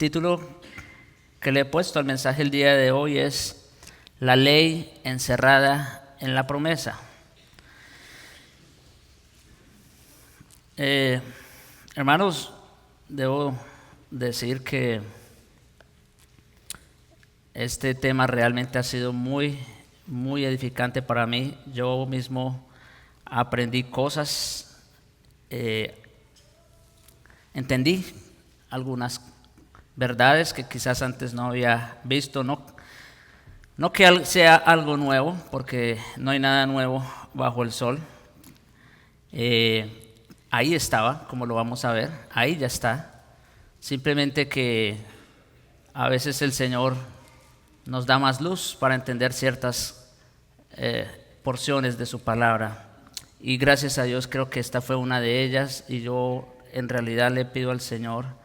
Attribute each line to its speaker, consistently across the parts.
Speaker 1: título que le he puesto al mensaje el día de hoy es La ley encerrada en la promesa. Hermanos, debo decir que este tema realmente ha sido muy edificante para mí. Yo mismo aprendí cosas, entendí algunas verdades que quizás antes no había visto. No que sea algo nuevo, porque no hay nada nuevo bajo el sol. Ahí estaba, como lo vamos a ver, ahí ya está. Simplemente que a veces el Señor nos da más luz para entender ciertas porciones de su palabra. Y gracias a Dios creo que esta fue una de ellas, y yo en realidad le pido al Señor,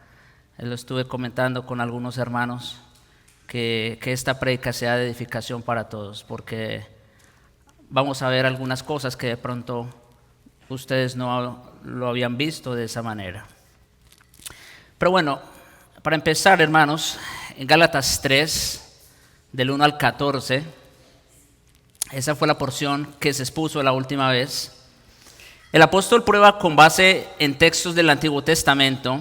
Speaker 1: lo estuve comentando con algunos hermanos, que esta prédica sea de edificación para todos, porque vamos a ver algunas cosas que de pronto ustedes no lo habían visto de esa manera. Pero bueno, para empezar, hermanos, en Gálatas 3, del 1 al 14, esa fue la porción que se expuso la última vez. El apóstol prueba con base en textos del Antiguo Testamento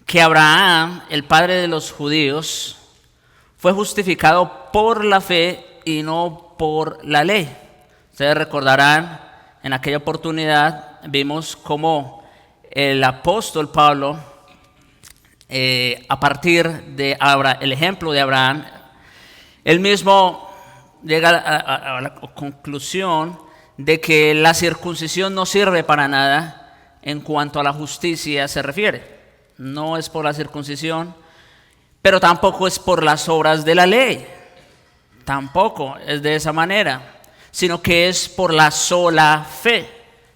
Speaker 1: que Abraham, el padre de los judíos, fue justificado por la fe y no por la ley. Ustedes recordarán, en aquella oportunidad vimos cómo el apóstol Pablo, a partir de el ejemplo de Abraham, él mismo llega a la conclusión de que la circuncisión no sirve para nada en cuanto a la justicia se refiere. No es por la circuncisión, pero tampoco es por las obras de la ley. Tampoco es de esa manera, sino que es por la sola fe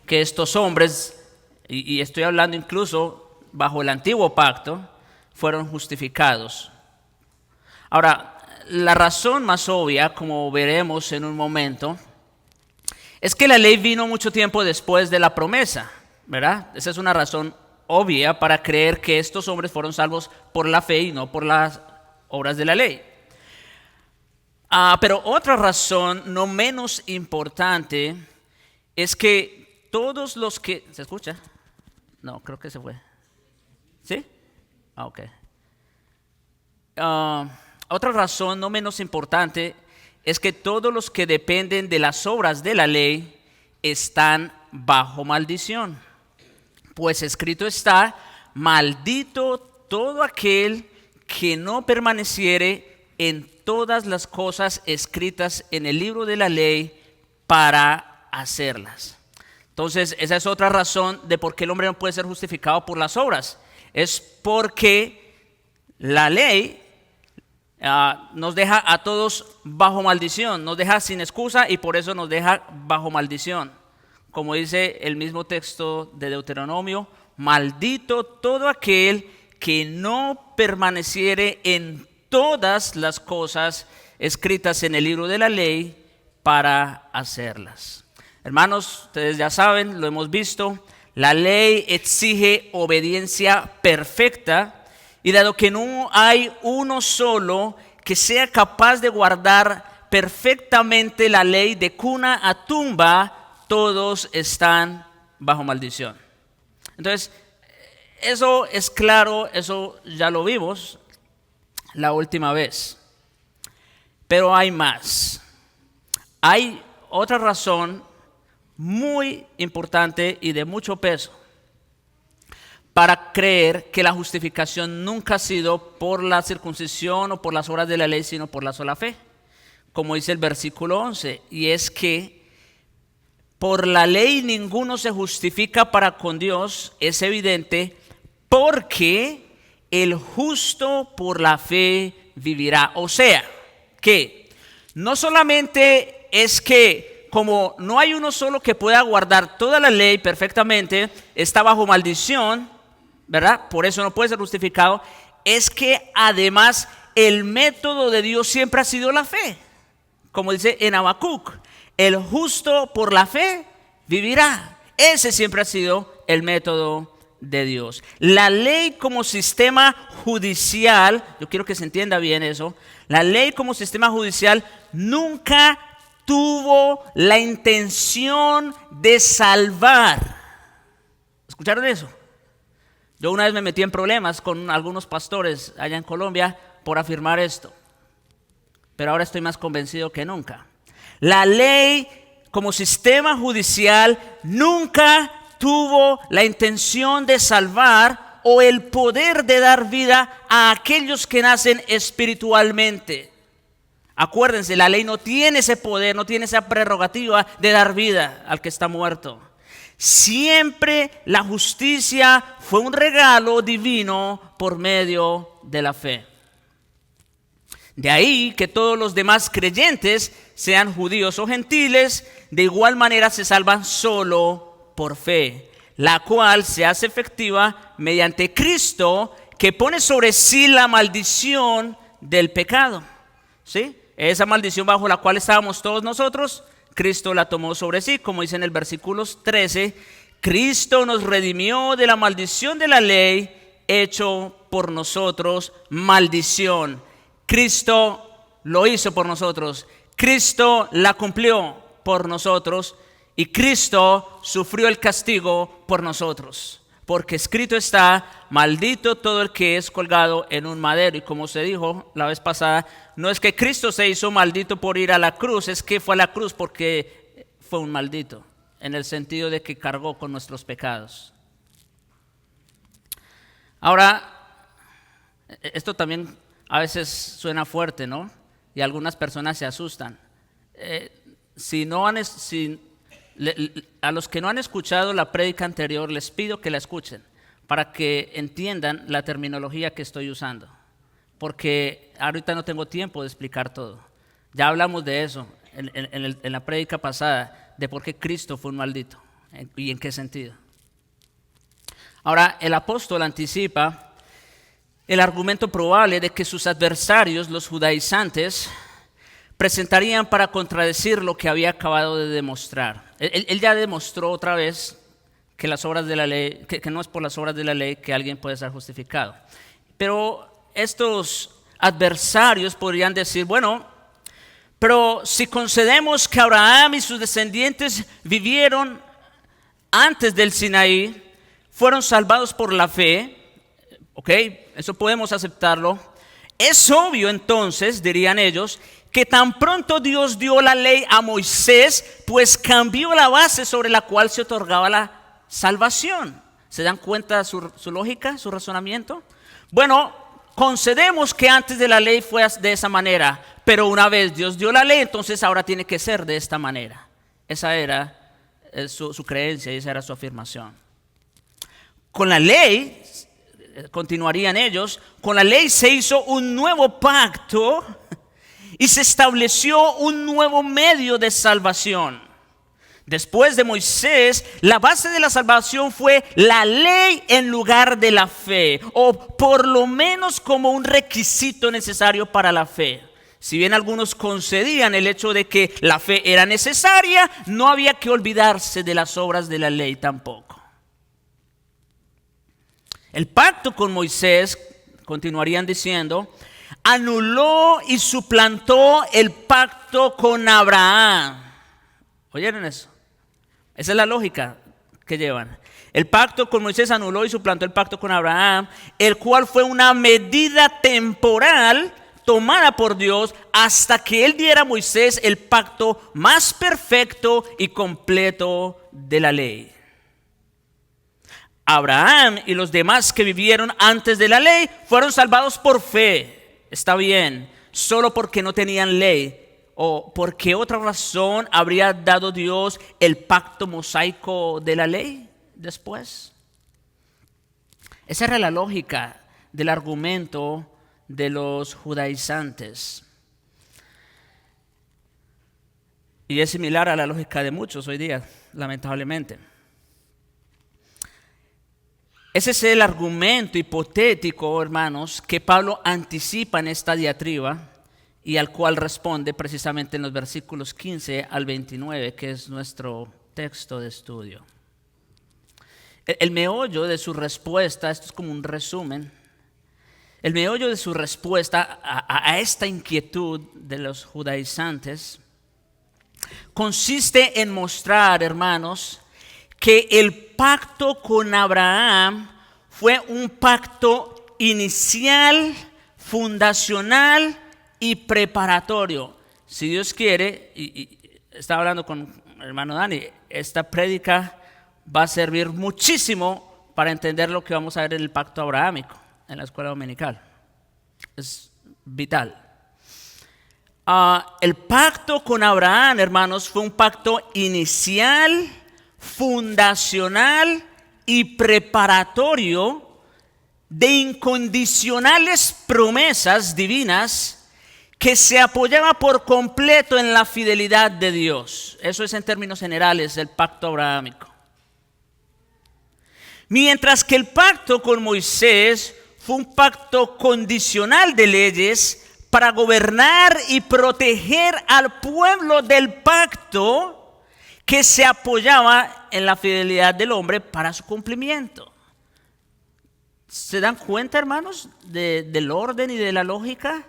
Speaker 1: que estos hombres, y estoy hablando incluso bajo el antiguo pacto, fueron justificados. Ahora, la razón más obvia, como veremos en un momento, es que la ley vino mucho tiempo después de la promesa, ¿verdad? Esa es una razón obvia para creer que estos hombres fueron salvos por la fe y no por las obras de la ley. Pero otra razón no menos importante es que todos los que... ¿Se escucha? No, creo que se fue. ¿Sí? Ok. Otra razón no menos importante es que todos los que dependen de las obras de la ley están bajo maldición. Pues escrito está: maldito todo aquel que no permaneciere en todas las cosas escritas en el libro de la ley para hacerlas. Entonces, esa es otra razón de por qué el hombre no puede ser justificado por las obras. Es porque la ley nos deja a todos bajo maldición, nos deja sin excusa, y por eso nos deja bajo maldición. Como dice el mismo texto de Deuteronomio: maldito todo aquel que no permaneciere en todas las cosas escritas en el libro de la ley para hacerlas. Hermanos, ustedes ya saben, lo hemos visto, la ley exige obediencia perfecta, y dado que no hay uno solo que sea capaz de guardar perfectamente la ley de cuna a tumba, todos están bajo maldición. Entonces, eso es claro, eso ya lo vimos la última vez. Pero hay más. Hay otra razón muy importante y de mucho peso para creer que la justificación nunca ha sido por la circuncisión o por las obras de la ley, sino por la sola fe. Como dice el versículo 11, y es que por la ley ninguno se justifica para con Dios, es evidente, porque el justo por la fe vivirá. O sea, que no solamente es que como no hay uno solo que pueda guardar toda la ley perfectamente, está bajo maldición, ¿verdad? Por eso no puede ser justificado. Es que además el método de Dios siempre ha sido la fe. Como dice en Habacuc: el justo por la fe vivirá. Ese siempre ha sido el método de Dios. La ley como sistema judicial, yo quiero que se entienda bien eso, la ley como sistema judicial nunca tuvo la intención de salvar. ¿Escucharon eso? Yo una vez me metí en problemas con algunos pastores allá en Colombia por afirmar esto, pero ahora estoy más convencido que nunca. La ley como sistema judicial nunca tuvo la intención de salvar o el poder de dar vida a aquellos que nacen espiritualmente. Acuérdense, la ley no tiene ese poder, no tiene esa prerrogativa de dar vida al que está muerto. Siempre la justicia fue un regalo divino por medio de la fe. De ahí que todos los demás creyentes, sean judíos o gentiles, de igual manera se salvan solo por fe, la cual se hace efectiva mediante Cristo, que pone sobre sí la maldición del pecado. ¿Sí? Esa maldición bajo la cual estábamos todos nosotros, Cristo la tomó sobre sí, como dice en el versículo 13, Cristo nos redimió de la maldición de la ley, hecho por nosotros maldición. Cristo lo hizo por nosotros, Cristo la cumplió por nosotros y Cristo sufrió el castigo por nosotros. Porque escrito está, maldito todo el que es colgado en un madero. Y como se dijo la vez pasada, no es que Cristo se hizo maldito por ir a la cruz, es que fue a la cruz porque fue un maldito, en el sentido de que cargó con nuestros pecados. Ahora, esto también a veces suena fuerte, ¿no? Y algunas personas se asustan. A los que no han escuchado la prédica anterior, les pido que la escuchen para que entiendan la terminología que estoy usando. Porque ahorita no tengo tiempo de explicar todo. Ya hablamos de eso en la prédica pasada, de por qué Cristo fue un maldito y en qué sentido. Ahora, el apóstol anticipa el argumento probable de que sus adversarios, los judaizantes, presentarían para contradecir lo que había acabado de demostrar. Él ya demostró otra vez que las obras de la ley, que no es por las obras de la ley que alguien puede ser justificado. Pero estos adversarios podrían decir, bueno, pero si concedemos que Abraham y sus descendientes vivieron antes del Sinaí, fueron salvados por la fe, ¿ok? Eso podemos aceptarlo. Es obvio entonces, dirían ellos, que tan pronto Dios dio la ley a Moisés, pues cambió la base sobre la cual se otorgaba la salvación. ¿Se dan cuenta su lógica, su razonamiento? Bueno, concedemos que antes de la ley fue de esa manera, pero una vez Dios dio la ley, entonces ahora tiene que ser de esta manera. Esa era su creencia y esa era su afirmación. Con la ley, continuarían ellos, con la ley se hizo un nuevo pacto y se estableció un nuevo medio de salvación. Después de Moisés, la base de la salvación fue la ley en lugar de la fe, o por lo menos como un requisito necesario para la fe. Si bien algunos concedían el hecho de que la fe era necesaria, no había que olvidarse de las obras de la ley tampoco. El pacto con Moisés, continuarían diciendo, anuló y suplantó el pacto con Abraham. ¿Oyeron eso? Esa es la lógica que llevan. El pacto con Moisés anuló y suplantó el pacto con Abraham, el cual fue una medida temporal tomada por Dios hasta que Él diera a Moisés el pacto más perfecto y completo de la ley. Abraham y los demás que vivieron antes de la ley fueron salvados por fe. Está bien, solo porque no tenían ley. ¿O por qué otra razón habría dado Dios el pacto mosaico de la ley después? Esa era la lógica del argumento de los judaizantes. Y es similar a la lógica de muchos hoy día, lamentablemente. Ese es el argumento hipotético, hermanos, que Pablo anticipa en esta diatriba y al cual responde precisamente en los versículos 15 al 29, que es nuestro texto de estudio. El meollo de su respuesta, esto es como un resumen, el meollo de su respuesta a esta inquietud de los judaizantes consiste en mostrar, hermanos, que el pacto con Abraham fue un pacto inicial, fundacional y preparatorio. Si Dios quiere, y estaba hablando con el hermano Dani, esta prédica va a servir muchísimo para entender lo que vamos a ver en el pacto abrahámico en la escuela dominical. Es vital. El pacto con Abraham, hermanos, fue un pacto inicial, fundacional y preparatorio de incondicionales promesas divinas que se apoyaba por completo en la fidelidad de Dios. Eso es en términos generales el pacto abrahámico. Mientras que el pacto con Moisés fue un pacto condicional de leyes para gobernar y proteger al pueblo del pacto que se apoyaba en la fidelidad del hombre para su cumplimiento. ¿Se dan cuenta, hermanos, del orden y de la lógica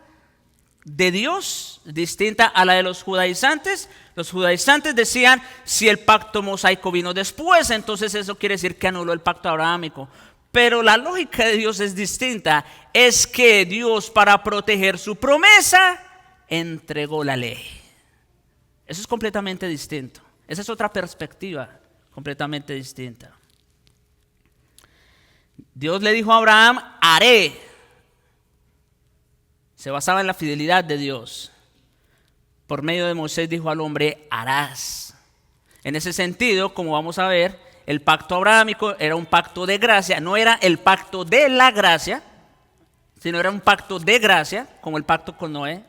Speaker 1: de Dios, distinta a la de los judaizantes? Los judaizantes decían, si el pacto mosaico vino después, entonces eso quiere decir que anuló el pacto abrahámico. Pero la lógica de Dios es distinta. Es que Dios, para proteger su promesa, entregó la ley. Eso es completamente distinto. Esa es otra perspectiva completamente distinta. Dios le dijo a Abraham, haré. Se basaba en la fidelidad de Dios. Por medio de Moisés dijo al hombre, harás. En ese sentido, como vamos a ver, el pacto abrahámico era un pacto de gracia. No era el pacto de la gracia, sino era un pacto de gracia, como el pacto con Noé.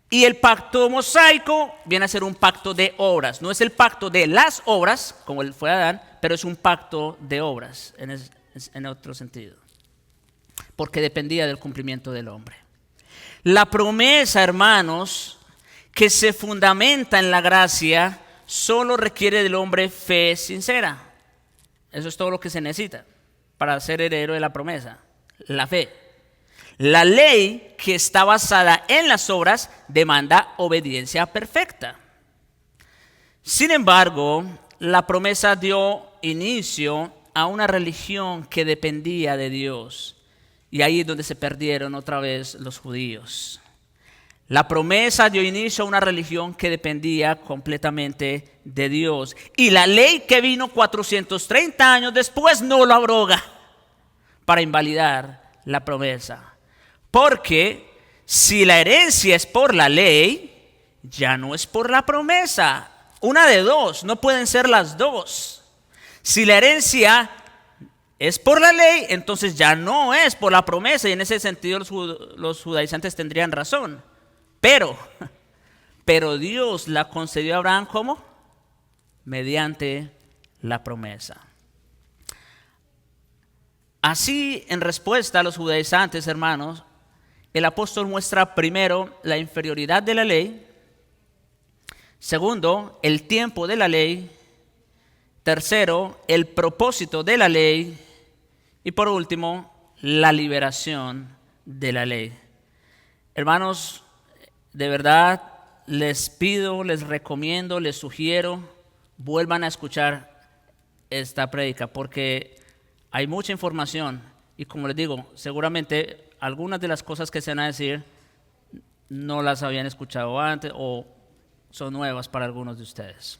Speaker 1: Y el pacto mosaico viene a ser un pacto de obras. No es el pacto de las obras, como fue Adán, pero es un pacto de obras, en otro sentido. Porque dependía del cumplimiento del hombre. La promesa, hermanos, que se fundamenta en la gracia, solo requiere del hombre fe sincera. Eso es todo lo que se necesita para ser heredero de la promesa, la fe. La ley, que está basada en las obras, demanda obediencia perfecta. Sin embargo, la promesa dio inicio a una religión que dependía de Dios. Y ahí es donde se perdieron otra vez los judíos. La promesa dio inicio a una religión que dependía completamente de Dios. Y la ley que vino 430 años después no lo abroga para invalidar la promesa. Porque si la herencia es por la ley, ya no es por la promesa. Una de dos, no pueden ser las dos. Si la herencia es por la ley, entonces ya no es por la promesa. Y en ese sentido los judaizantes tendrían razón. Pero Dios la concedió a Abraham ¿cómo? Mediante la promesa. Así, en respuesta a los judaizantes, hermanos, el apóstol muestra primero la inferioridad de la ley, segundo, el tiempo de la ley, tercero, el propósito de la ley y por último, la liberación de la ley. Hermanos, de verdad les pido, les recomiendo, les sugiero, vuelvan a escuchar esta prédica porque hay mucha información y como les digo, seguramente algunas de las cosas que se van a decir no las habían escuchado antes o son nuevas para algunos de ustedes.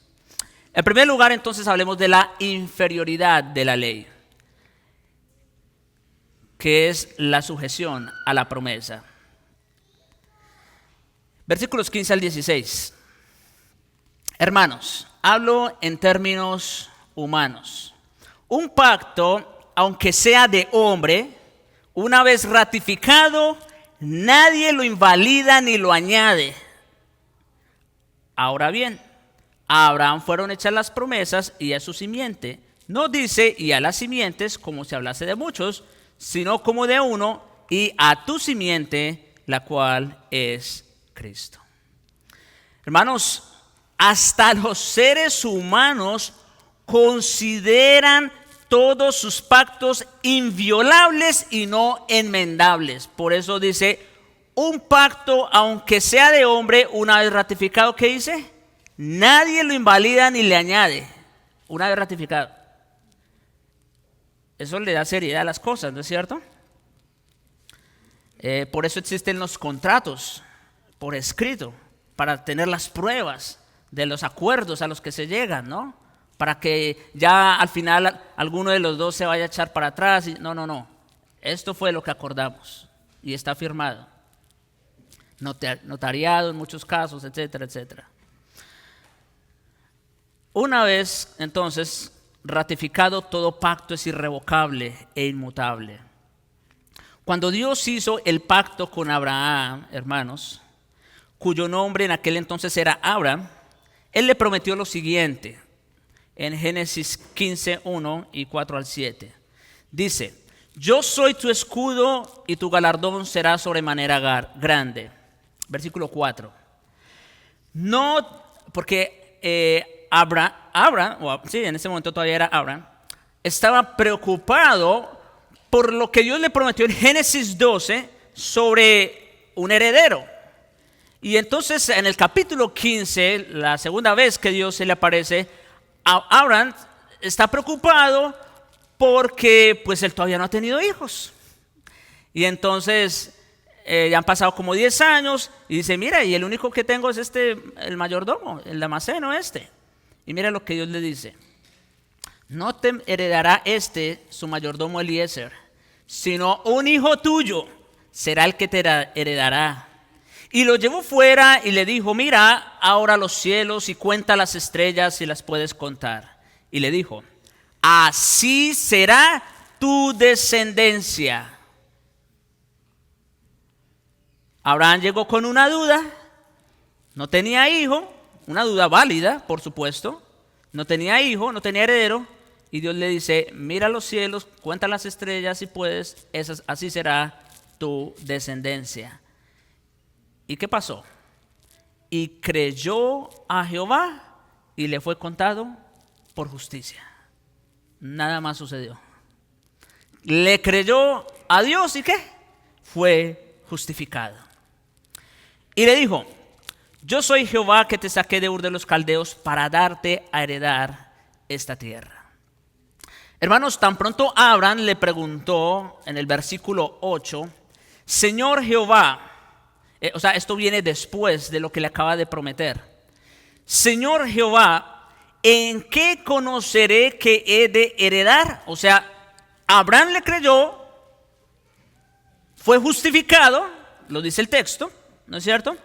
Speaker 1: En primer lugar, entonces, hablemos de la inferioridad de la ley, que es la sujeción a la promesa. Versículos 15 al 16. Hermanos, hablo en términos humanos. Un pacto, aunque sea de hombre, una vez ratificado, nadie lo invalida ni lo añade. Ahora bien, a Abraham fueron hechas las promesas y a su simiente. No dice y a las simientes como si hablase de muchos, sino como de uno y a tu simiente, la cual es Cristo. Hermanos, hasta los seres humanos consideran todos sus pactos inviolables y no enmendables. Por eso dice, un pacto, aunque sea de hombre, una vez ratificado, ¿qué dice? Nadie lo invalida ni le añade. Una vez ratificado. Eso le da seriedad a las cosas, ¿no es cierto? Por eso existen los contratos por escrito, para tener las pruebas de los acuerdos a los que se llegan, ¿no? Para que ya al final alguno de los dos se vaya a echar para atrás. No. Esto fue lo que acordamos y está firmado. Notariado en muchos casos, etcétera, etcétera. Una vez, entonces, ratificado, todo pacto es irrevocable e inmutable. Cuando Dios hizo el pacto con Abraham, hermanos, cuyo nombre en aquel entonces era Abraham, Él le prometió lo siguiente, en Génesis 15, 1 y 4 al 7. Dice, yo soy tu escudo y tu galardón será sobremanera grande. Versículo 4. No, porque Abraham, sí, en ese momento todavía era Abraham, estaba preocupado por lo que Dios le prometió en Génesis 12 sobre un heredero. Y entonces en el capítulo 15, la segunda vez que Dios se le aparece, Abraham está preocupado porque pues él todavía no ha tenido hijos. Y entonces ya han pasado como 10 años y dice, mira, y el único que tengo es el mayordomo, el damaseno este. Y mira lo que Dios le dice. No te heredará su mayordomo Eliezer, sino un hijo tuyo será el que te heredará. Y lo llevó fuera y le dijo, mira ahora los cielos y cuenta las estrellas si las puedes contar. Y le dijo, así será tu descendencia. Abraham llegó con una duda, no tenía hijo, una duda válida, por supuesto, no tenía hijo, no tenía heredero, y Dios le dice, mira los cielos, cuenta las estrellas si puedes, así será tu descendencia. ¿Y qué pasó? Y creyó a Jehová y le fue contado por justicia. Nada más sucedió. Le creyó a Dios y ¿qué? Fue justificado. Y le dijo, yo soy Jehová que te saqué de Ur de los Caldeos para darte a heredar esta tierra. Hermanos, tan pronto Abraham le preguntó en el versículo 8, Señor Jehová, o sea, esto viene después de lo que le acaba de prometer. Señor Jehová, ¿en qué conoceré que he de heredar? O sea, Abraham le creyó, fue justificado, lo dice el texto, ¿no es cierto?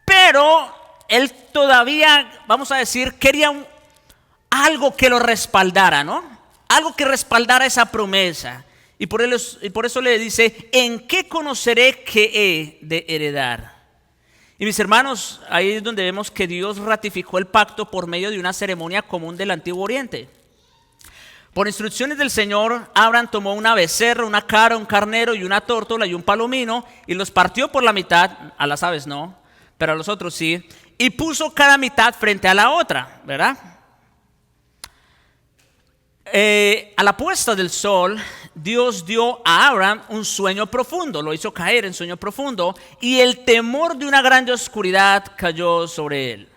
Speaker 1: Pero él todavía, vamos a decir, quería algo que lo respaldara, ¿no? Algo que respaldara esa promesa. Y por eso le dice, ¿en qué conoceré que he de heredar? Y mis hermanos, ahí es donde vemos que Dios ratificó el pacto por medio de una ceremonia común del Antiguo Oriente. Por instrucciones del Señor, Abraham tomó una becerra, una cabra, un carnero y una tórtola y un palomino y los partió por la mitad, a las aves no, pero a los otros sí, y puso cada mitad frente a la otra, ¿verdad? A la puesta del sol, Dios dio a Abraham un sueño profundo, lo hizo caer en sueño profundo y el temor de una grande oscuridad cayó sobre él.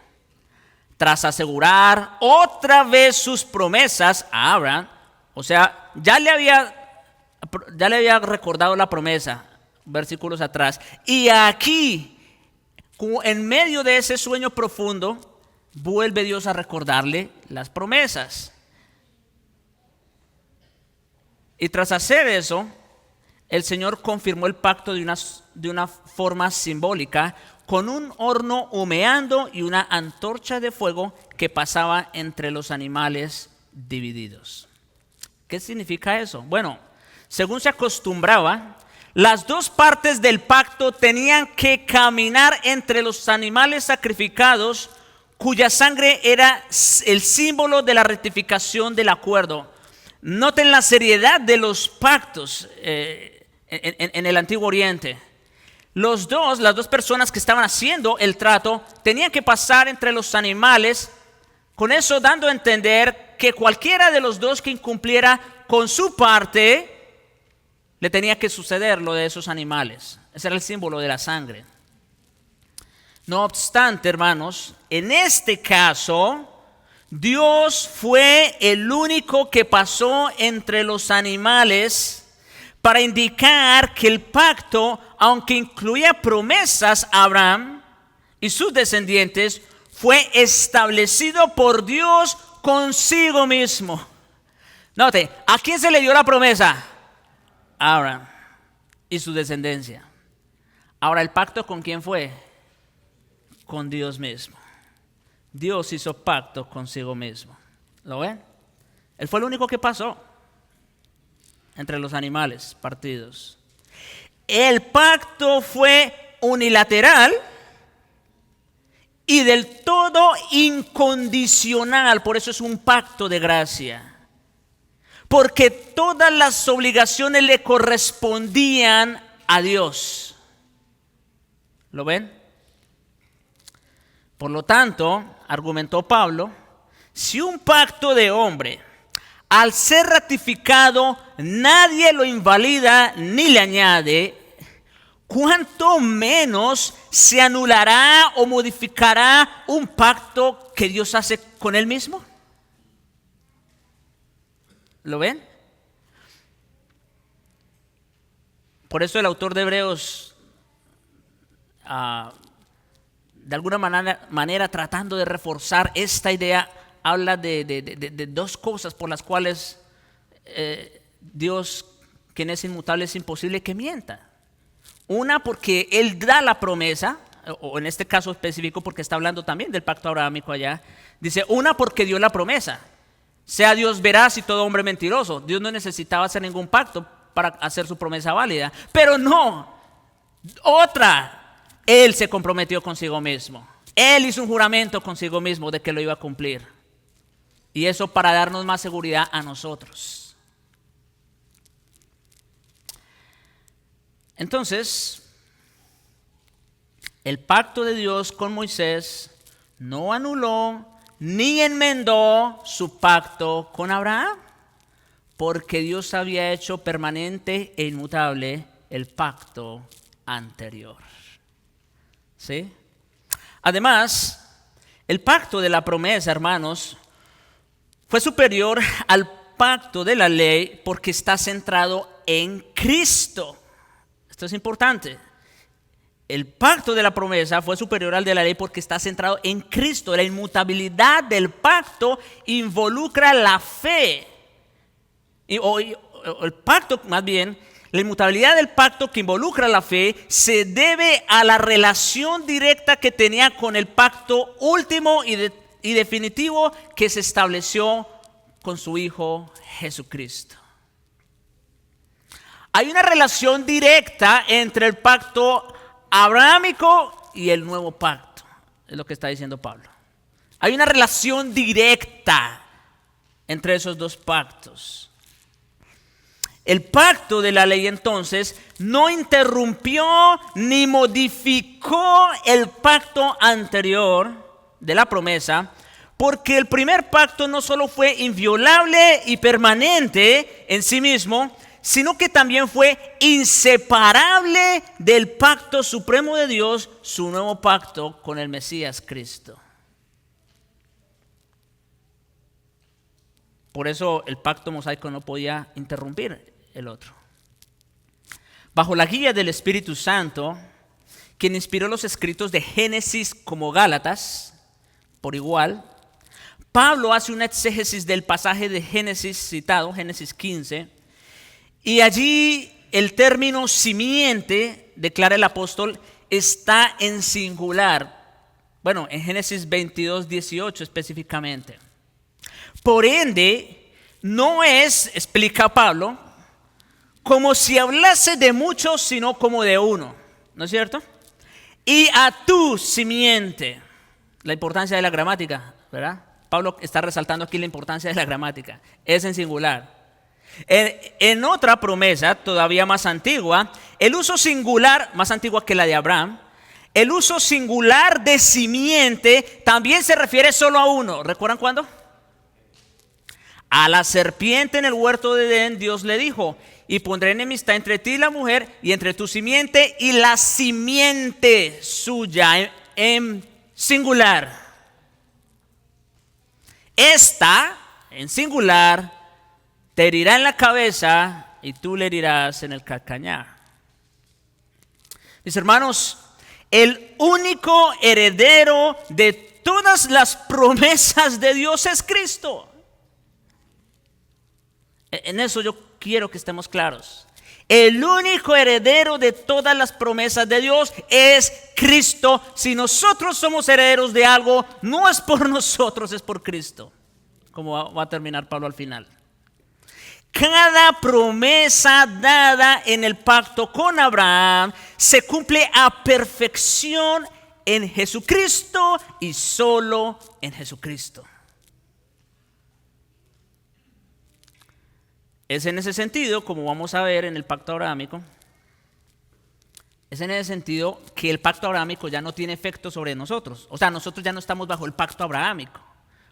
Speaker 1: Tras asegurar otra vez sus promesas a Abraham, o sea, ya le había recordado la promesa, versículos atrás, y aquí, en medio de ese sueño profundo, vuelve Dios a recordarle las promesas. Y tras hacer eso, el Señor confirmó el pacto de una forma simbólica, con un horno humeando y una antorcha de fuego que pasaba entre los animales divididos. ¿Qué significa eso? Bueno, según se acostumbraba, las dos partes del pacto tenían que caminar entre los animales sacrificados, cuya sangre era el símbolo de la rectificación del acuerdo. Noten la seriedad de los pactos en el Antiguo Oriente. Las dos personas que estaban haciendo el trato tenían que pasar entre los animales, con eso dando a entender que cualquiera de los dos que incumpliera con su parte, le tenía que suceder lo de esos animales. Ese era el símbolo de la sangre. No obstante, hermanos, en este caso, Dios fue el único que pasó entre los animales para indicar que el pacto, aunque incluía promesas a Abraham y sus descendientes, fue establecido por Dios consigo mismo. Note, ¿a quién se le dio la promesa? A Abraham y su descendencia. Ahora, ¿el pacto con quién fue? Con Dios mismo. Dios hizo pacto consigo mismo. ¿Lo ven? Él fue el único que pasó entre los animales partidos. El pacto fue unilateral y del todo incondicional. Por eso es un pacto de gracia. Porque todas las obligaciones le correspondían a Dios. ¿Lo ven? Por lo tanto, argumentó Pablo, si un pacto de hombre, al ser ratificado, nadie lo invalida ni le añade, ¿cuánto menos se anulará o modificará un pacto que Dios hace con él mismo? ¿Lo ven? Por eso el autor de Hebreos, de alguna manera tratando de reforzar esta idea, habla de dos cosas por las cuales Dios, quien es inmutable, es imposible que mienta. Una, porque Él da la promesa, o en este caso específico porque está hablando también del pacto abrahámico allá. Dice, una, porque dio la promesa. Sea Dios veraz y todo hombre mentiroso. Dios no necesitaba hacer ningún pacto para hacer su promesa válida. Pero no, otra, Él se comprometió consigo mismo. Él hizo un juramento consigo mismo de que lo iba a cumplir. Y eso para darnos más seguridad a nosotros. Entonces, el pacto de Dios con Moisés no anuló ni enmendó su pacto con Abraham, porque Dios había hecho permanente e inmutable el pacto anterior. ¿Sí? Además, el pacto de la promesa, hermanos, fue superior al pacto de la ley porque está centrado en Cristo. Esto es importante. El pacto de la promesa fue superior al de la ley porque está centrado en Cristo. La inmutabilidad del pacto involucra la fe. El pacto, más bien, la inmutabilidad del pacto que involucra la fe se debe a la relación directa que tenía con el pacto último y definitivo que se estableció con su Hijo Jesucristo. Hay una relación directa entre el pacto abrahámico y el nuevo pacto, es lo que está diciendo Pablo. Hay una relación directa entre esos dos pactos. El pacto de la ley entonces no interrumpió ni modificó el pacto anterior de la promesa, porque el primer pacto no solo fue inviolable y permanente en sí mismo, sino que también fue inseparable del pacto supremo de Dios, su nuevo pacto con el Mesías Cristo. Por eso el pacto mosaico no podía interrumpir el otro. Bajo la guía del Espíritu Santo, quien inspiró los escritos de Génesis como Gálatas, por igual, Pablo hace una exégesis del pasaje de Génesis citado, Génesis 15, y allí el término simiente, declara el apóstol, está en singular. Bueno, en Génesis 22, 18 específicamente. Por ende, no es, explica Pablo, como si hablase de muchos, sino como de uno. ¿No es cierto? Y a tu simiente. La importancia de la gramática, ¿verdad? Pablo está resaltando aquí la importancia de la gramática. Es en singular. En otra promesa, todavía más antigua, el uso singular, más antigua que la de Abraham, el uso singular de simiente también se refiere solo a uno. ¿Recuerdan cuándo? A la serpiente en el huerto de Edén, Dios le dijo: y pondré enemistad entre ti y la mujer, y entre tu simiente y la simiente suya, en singular. Esta, en singular, te herirá en la cabeza y tú le herirás en el calcañar. Mis hermanos, el único heredero de todas las promesas de Dios es Cristo. En eso yo quiero que estemos claros. El único heredero de todas las promesas de Dios es Cristo. Si nosotros somos herederos de algo, no es por nosotros, es por Cristo. Como va a terminar Pablo al final. Cada promesa dada en el pacto con Abraham se cumple a perfección en Jesucristo y solo en Jesucristo. Es en ese sentido, como vamos a ver en el pacto abrahámico, es en ese sentido que el pacto abrahámico ya no tiene efecto sobre nosotros. O sea, nosotros ya no estamos bajo el pacto abrahámico,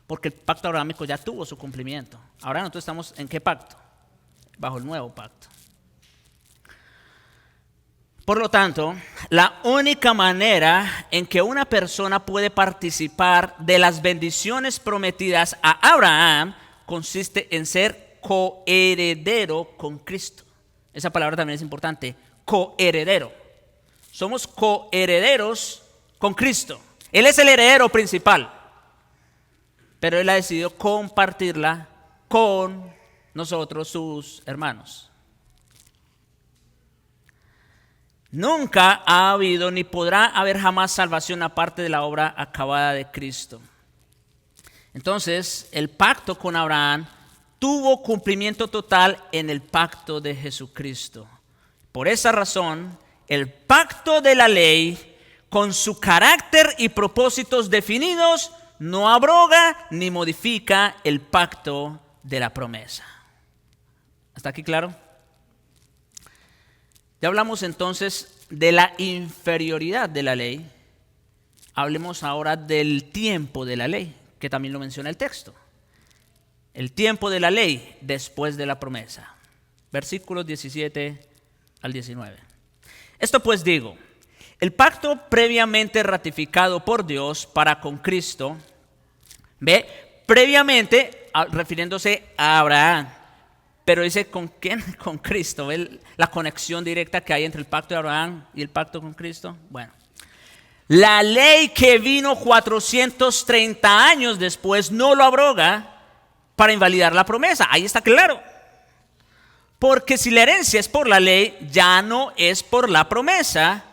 Speaker 1: porque el pacto abrahámico ya tuvo su cumplimiento. Ahora nosotros estamos ¿en qué pacto? Bajo el nuevo pacto. Por lo tanto, la única manera en que una persona puede participar de las bendiciones prometidas a Abraham consiste en ser coheredero con Cristo. Esa palabra también es importante, coheredero. Somos coherederos con Cristo. Él es el heredero principal, pero Él ha decidido compartirla con nosotros, sus hermanos. Nunca ha habido ni podrá haber jamás salvación aparte de la obra acabada de Cristo. Entonces, el pacto con Abraham tuvo cumplimiento total en el pacto de Jesucristo. Por esa razón, el pacto de la ley, con su carácter y propósitos definidos, no abroga ni modifica el pacto de la promesa. ¿Hasta aquí claro? Ya hablamos entonces de la inferioridad de la ley. Hablemos ahora del tiempo de la ley, que también lo menciona el texto. El tiempo de la ley después de la promesa. Versículos 17 al 19. Esto pues digo, el pacto previamente ratificado por Dios para con Cristo, previamente refiriéndose a Abraham, pero dice ¿con quién? Con Cristo. ¿Ve la conexión directa que hay entre el pacto de Abraham y el pacto con Cristo? Bueno, la ley que vino 430 años después no lo abroga para invalidar la promesa. Ahí está claro. Porque si la herencia es por la ley, ya no es por la promesa,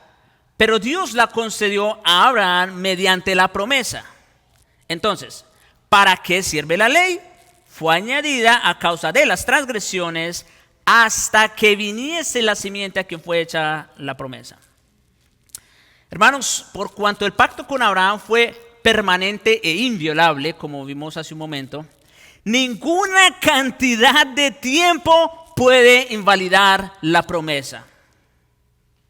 Speaker 1: pero Dios la concedió a Abraham mediante la promesa. Entonces, ¿para qué sirve la ley? Fue añadida a causa de las transgresiones hasta que viniese la simiente a quien fue hecha la promesa. Hermanos, por cuanto el pacto con Abraham fue permanente e inviolable, como vimos hace un momento, ninguna cantidad de tiempo puede invalidar la promesa.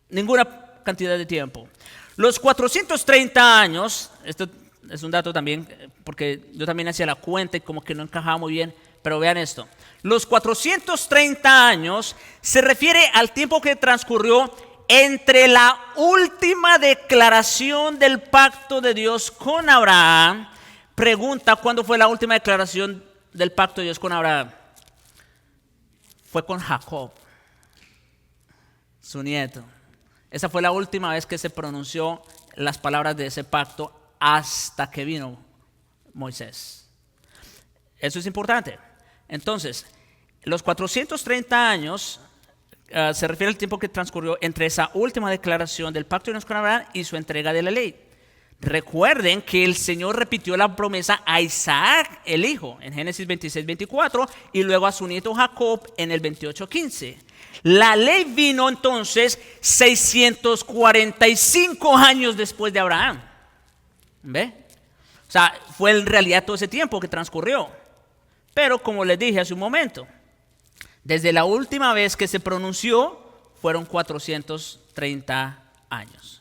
Speaker 1: Ninguna cantidad de tiempo. Los 430 años, esto es un dato también, porque yo también hacía la cuenta y como que no encajaba muy bien, pero vean esto. Los 430 años se refiere al tiempo que transcurrió entre la última declaración del pacto de Dios con Abraham. Pregunta, ¿cuándo fue la última declaración del pacto de Dios con Abraham? Fue con Jacob, su nieto. Esa fue la última vez que se pronunció las palabras de ese pacto hasta que vino Moisés. Eso es importante. Entonces, los 430 años se refiere al tiempo que transcurrió entre esa última declaración del pacto de Dios con Abraham y su entrega de la ley. Recuerden que el Señor repitió la promesa a Isaac, el hijo, en Génesis 26:24, y luego a su nieto Jacob en el 28:15. La ley vino entonces 645 años después de Abraham. ¿Ve? O sea, fue en realidad todo ese tiempo que transcurrió. Pero como les dije hace un momento, desde la última vez que se pronunció fueron 430 años.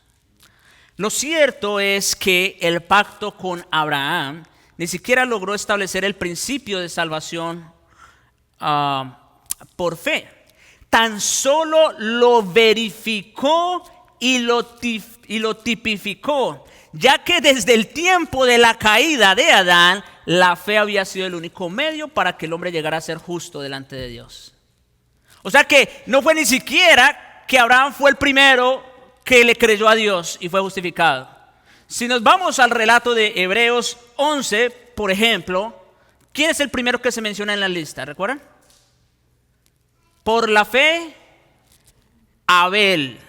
Speaker 1: Lo cierto es que el pacto con Abraham ni siquiera logró establecer el principio de salvación por fe. Tan solo lo verificó y lo tipificó, ya que desde el tiempo de la caída de Adán, la fe había sido el único medio para que el hombre llegara a ser justo delante de Dios. O sea que no fue ni siquiera que Abraham fue el primero que le creyó a Dios y fue justificado. Si nos vamos al relato de Hebreos 11, por ejemplo, ¿quién es el primero que se menciona en la lista? ¿Recuerdan? Por la fe, Abel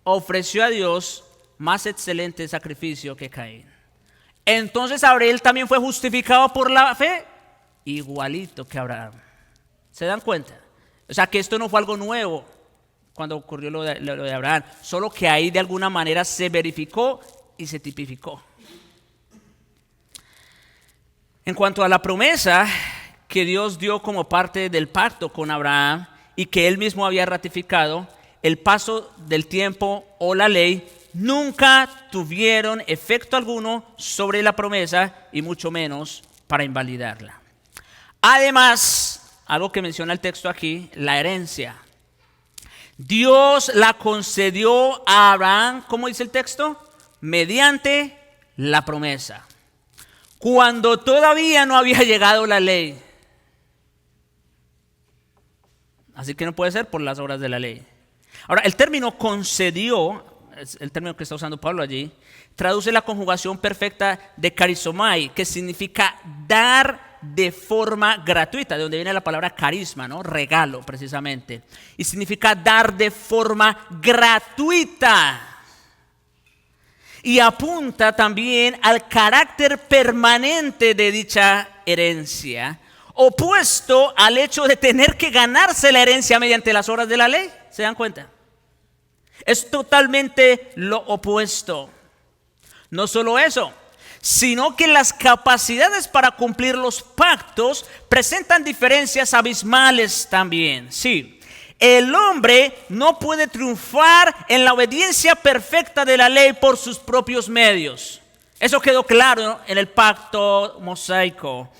Speaker 1: ofreció a Dios más excelente sacrificio que Caín. Entonces Abel también fue justificado por la fe, igualito que Abraham. ¿Se dan cuenta? O sea que esto no fue algo nuevo cuando ocurrió lo de Abraham, solo que ahí de alguna manera se verificó y se tipificó. En cuanto a la promesa que Dios dio como parte del pacto con Abraham y que él mismo había ratificado, el paso del tiempo o la ley nunca tuvieron efecto alguno sobre la promesa y mucho menos para invalidarla. Además, algo que menciona el texto aquí, la herencia. Dios la concedió a Abraham, ¿cómo dice el texto? Mediante la promesa, cuando todavía no había llegado la ley. Así que no puede ser por las obras de la ley. Ahora, el término concedió, es el término que está usando Pablo allí, traduce la conjugación perfecta de charizomai, que significa dar de forma gratuita, de donde viene la palabra carisma, ¿no? Regalo, precisamente. Y significa dar de forma gratuita. Y apunta también al carácter permanente de dicha herencia, opuesto al hecho de tener que ganarse la herencia mediante las obras de la ley. ¿Se dan cuenta? Es totalmente lo opuesto. No solo eso, sino que las capacidades para cumplir los pactos presentan diferencias abismales también. Sí, el hombre no puede triunfar en la obediencia perfecta de la ley por sus propios medios. Eso quedó claro en el pacto mosaico.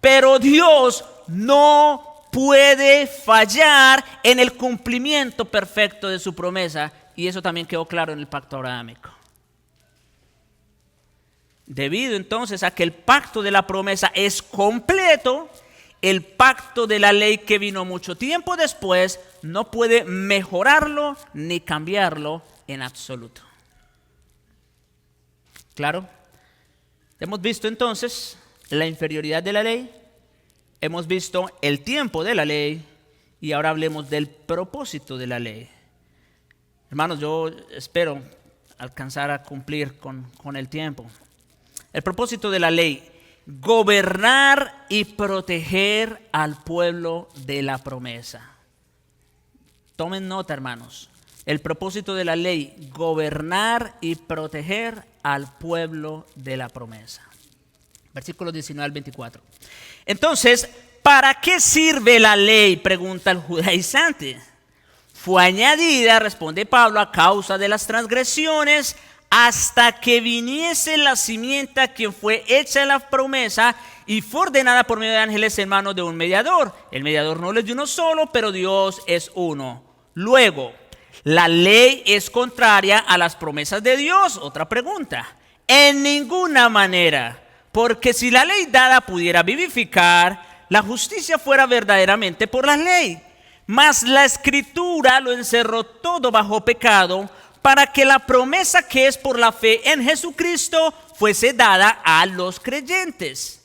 Speaker 1: Pero Dios no puede fallar en el cumplimiento perfecto de su promesa. Y eso también quedó claro en el pacto abrahámico. Debido entonces a que el pacto de la promesa es completo, el pacto de la ley que vino mucho tiempo después no puede mejorarlo ni cambiarlo en absoluto. ¿Claro? Hemos visto entonces la inferioridad de la ley, hemos visto el tiempo de la ley y ahora hablemos del propósito de la ley. Hermanos, yo espero alcanzar a cumplir con el tiempo. El propósito de la ley: gobernar y proteger al pueblo de la promesa. Tomen nota, hermanos. El propósito de la ley: gobernar y proteger al pueblo de la promesa. Versículos 19 al 24. Entonces, ¿para qué sirve la ley?, pregunta el judaizante. Fue añadida, responde Pablo, a causa de las transgresiones, hasta que viniese la simiente a quien fue hecha la promesa y fue ordenada por medio de ángeles en manos de un mediador. El mediador no es de uno solo, pero Dios es uno. Luego, ¿la ley es contraria a las promesas de Dios? Otra pregunta. En ninguna manera, porque si la ley dada pudiera vivificar, la justicia fuera verdaderamente por la ley. Mas la Escritura lo encerró todo bajo pecado, para que la promesa que es por la fe en Jesucristo fuese dada a los creyentes.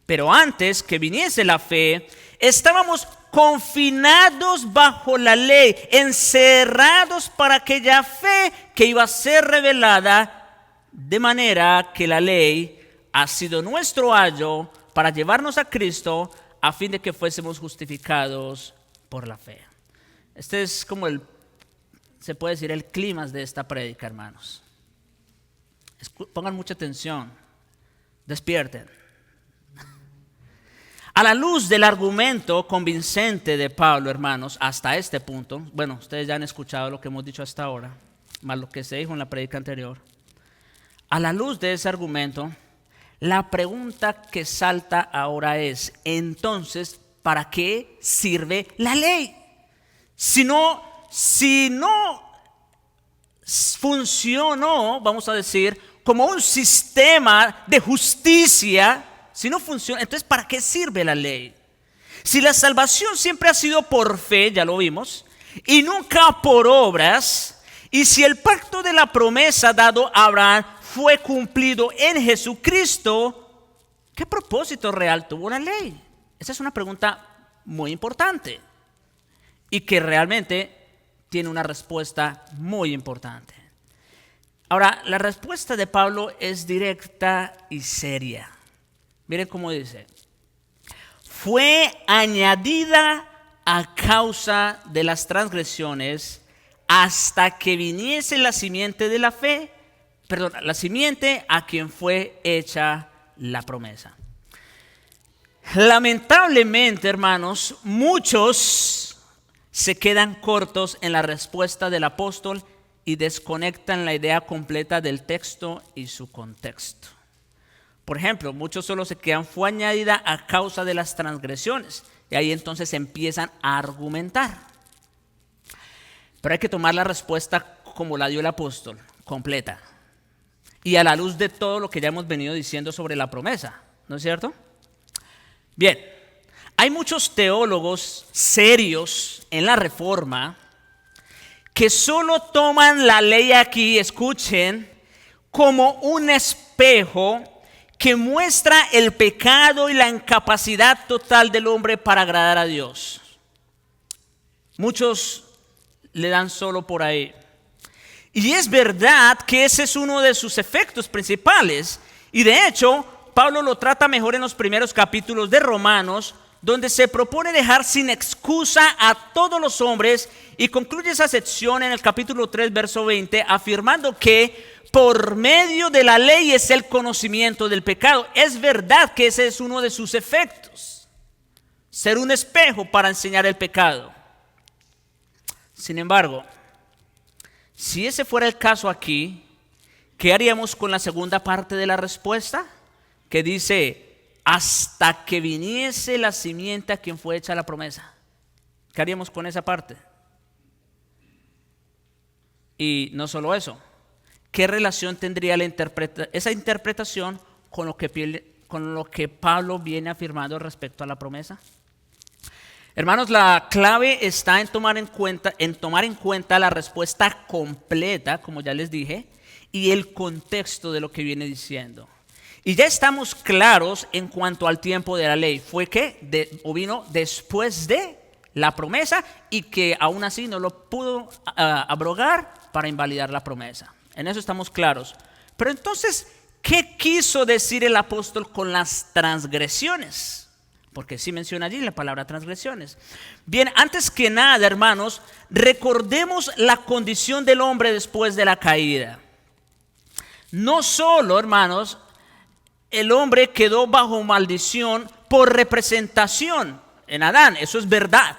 Speaker 1: Pero antes que viniese la fe, estábamos confinados bajo la ley, encerrados para aquella fe que iba a ser revelada, de manera que la ley ha sido nuestro ayo para llevarnos a Cristo, a fin de que fuésemos justificados por la fe. Este es como se puede decir, el clímax de esta prédica, hermanos. Pongan mucha atención, despierten. A la luz del argumento convincente de Pablo, hermanos, hasta este punto, bueno, ustedes ya han escuchado lo que hemos dicho hasta ahora, más lo que se dijo en la prédica anterior. A la luz de ese argumento, la pregunta que salta ahora es: entonces, para qué sirve la ley. Si no funcionó, vamos a decir, como un sistema de justicia, si no funciona, entonces ¿para qué sirve la ley? Si la salvación siempre ha sido por fe, ya lo vimos, y nunca por obras, y si el pacto de la promesa dado a Abraham fue cumplido en Jesucristo, ¿qué propósito real tuvo la ley? Esa es una pregunta muy importante y que realmente tiene una respuesta muy importante. Ahora, la respuesta de Pablo es directa y seria. Miren cómo dice: fue añadida a causa de las transgresiones hasta que viniese la simiente de la fe, la simiente a quien fue hecha la promesa. Lamentablemente, hermanos, muchos se quedan cortos en la respuesta del apóstol y desconectan la idea completa del texto y su contexto. Por ejemplo, muchos solo se quedan, fue añadida a causa de las transgresiones, y ahí entonces empiezan a argumentar. Pero hay que tomar la respuesta como la dio el apóstol, completa, y a la luz de todo lo que ya hemos venido diciendo sobre la promesa, ¿no es cierto? Bien, hay muchos teólogos serios en la Reforma que solo toman la ley aquí, escuchen, como un espejo que muestra el pecado y la incapacidad total del hombre para agradar a Dios. Muchos le dan solo por ahí. Y es verdad que ese es uno de sus efectos principales. Y de hecho, Pablo lo trata mejor en los primeros capítulos de Romanos, donde se propone dejar sin excusa a todos los hombres, y concluye esa sección en el capítulo 3, verso 20, afirmando que por medio de la ley es el conocimiento del pecado. Es verdad que ese es uno de sus efectos, ser un espejo para enseñar el pecado. Sin embargo, si ese fuera el caso aquí, ¿qué haríamos con la segunda parte de la respuesta? Que dice, hasta que viniese la simiente a quien fue hecha la promesa. ¿Qué haríamos con esa parte? Y no solo eso, ¿qué relación tendría esa interpretación con lo que Pablo viene afirmando respecto a la promesa? Hermanos, la clave está en tomar en cuenta la respuesta completa, como ya les dije, y el contexto de lo que viene diciendo. Y ya estamos claros en cuanto al tiempo de la ley. Fue que vino después de la promesa, y que aún así no lo pudo abrogar para invalidar la promesa. En eso estamos claros. Pero entonces, ¿qué quiso decir el apóstol con las transgresiones? Porque sí menciona allí la palabra transgresiones. Bien, antes que nada, hermanos, recordemos la condición del hombre después de la caída. No solo, hermanos, el hombre quedó bajo maldición por representación en Adán, eso es verdad.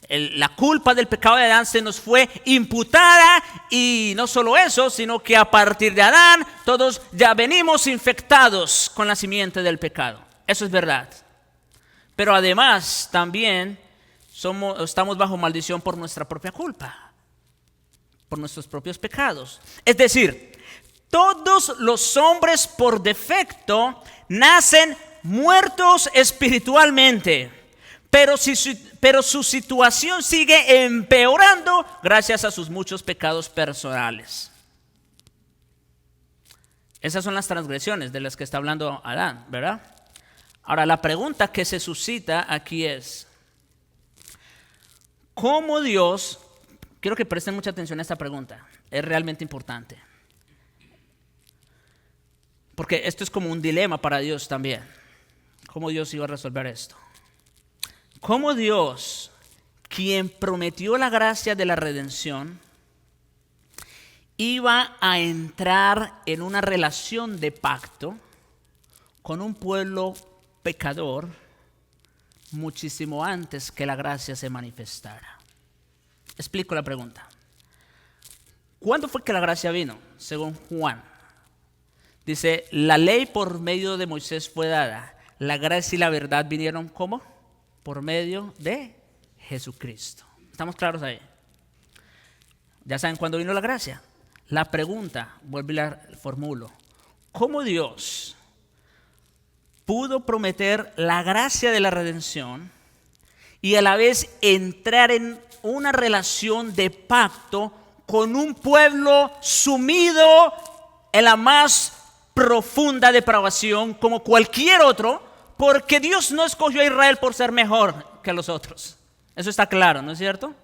Speaker 1: La culpa del pecado de Adán se nos fue imputada, y no solo eso, sino que a partir de Adán todos ya venimos infectados con la simiente del pecado. Eso es verdad. Pero además también estamos bajo maldición por nuestra propia culpa, por nuestros propios pecados. Es decir, todos los hombres por defecto nacen muertos espiritualmente, pero su situación sigue empeorando gracias a sus muchos pecados personales. Esas son las transgresiones de las que está hablando Adán, ¿verdad? Ahora, la pregunta que se suscita aquí es, ¿cómo Dios? Quiero que presten mucha atención a esta pregunta, es realmente importante. Porque esto es como un dilema para Dios también. ¿Cómo Dios iba a resolver esto? ¿Cómo Dios, quien prometió la gracia de la redención, iba a entrar en una relación de pacto con un pueblo pecador muchísimo antes que la gracia se manifestara? Explico la pregunta. ¿Cuándo fue que la gracia vino? Según Juan. Dice, la ley por medio de Moisés fue dada, la gracia y la verdad vinieron ¿cómo? por medio de Jesucristo. ¿Estamos claros ahí? Ya saben cuándo vino la gracia. La pregunta, vuelvo y la formulo. ¿Cómo Dios pudo prometer la gracia de la redención y a la vez entrar en una relación de pacto con un pueblo sumido en la más profunda depravación como cualquier otro? Porque Dios no escogió a Israel por ser mejor que los otros. Eso está claro, ¿no es cierto?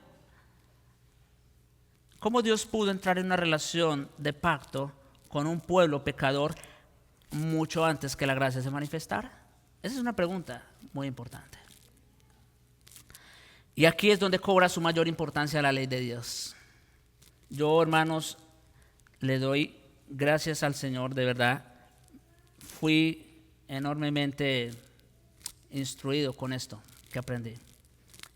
Speaker 1: ¿Cómo Dios pudo entrar en una relación de pacto con un pueblo pecador mucho antes que la gracia se manifestara? Esa es una pregunta muy importante. Y aquí es donde cobra su mayor importancia la ley de Dios. Yo, hermanos, le doy gracias al Señor, de verdad. Fui enormemente instruido con esto que aprendí.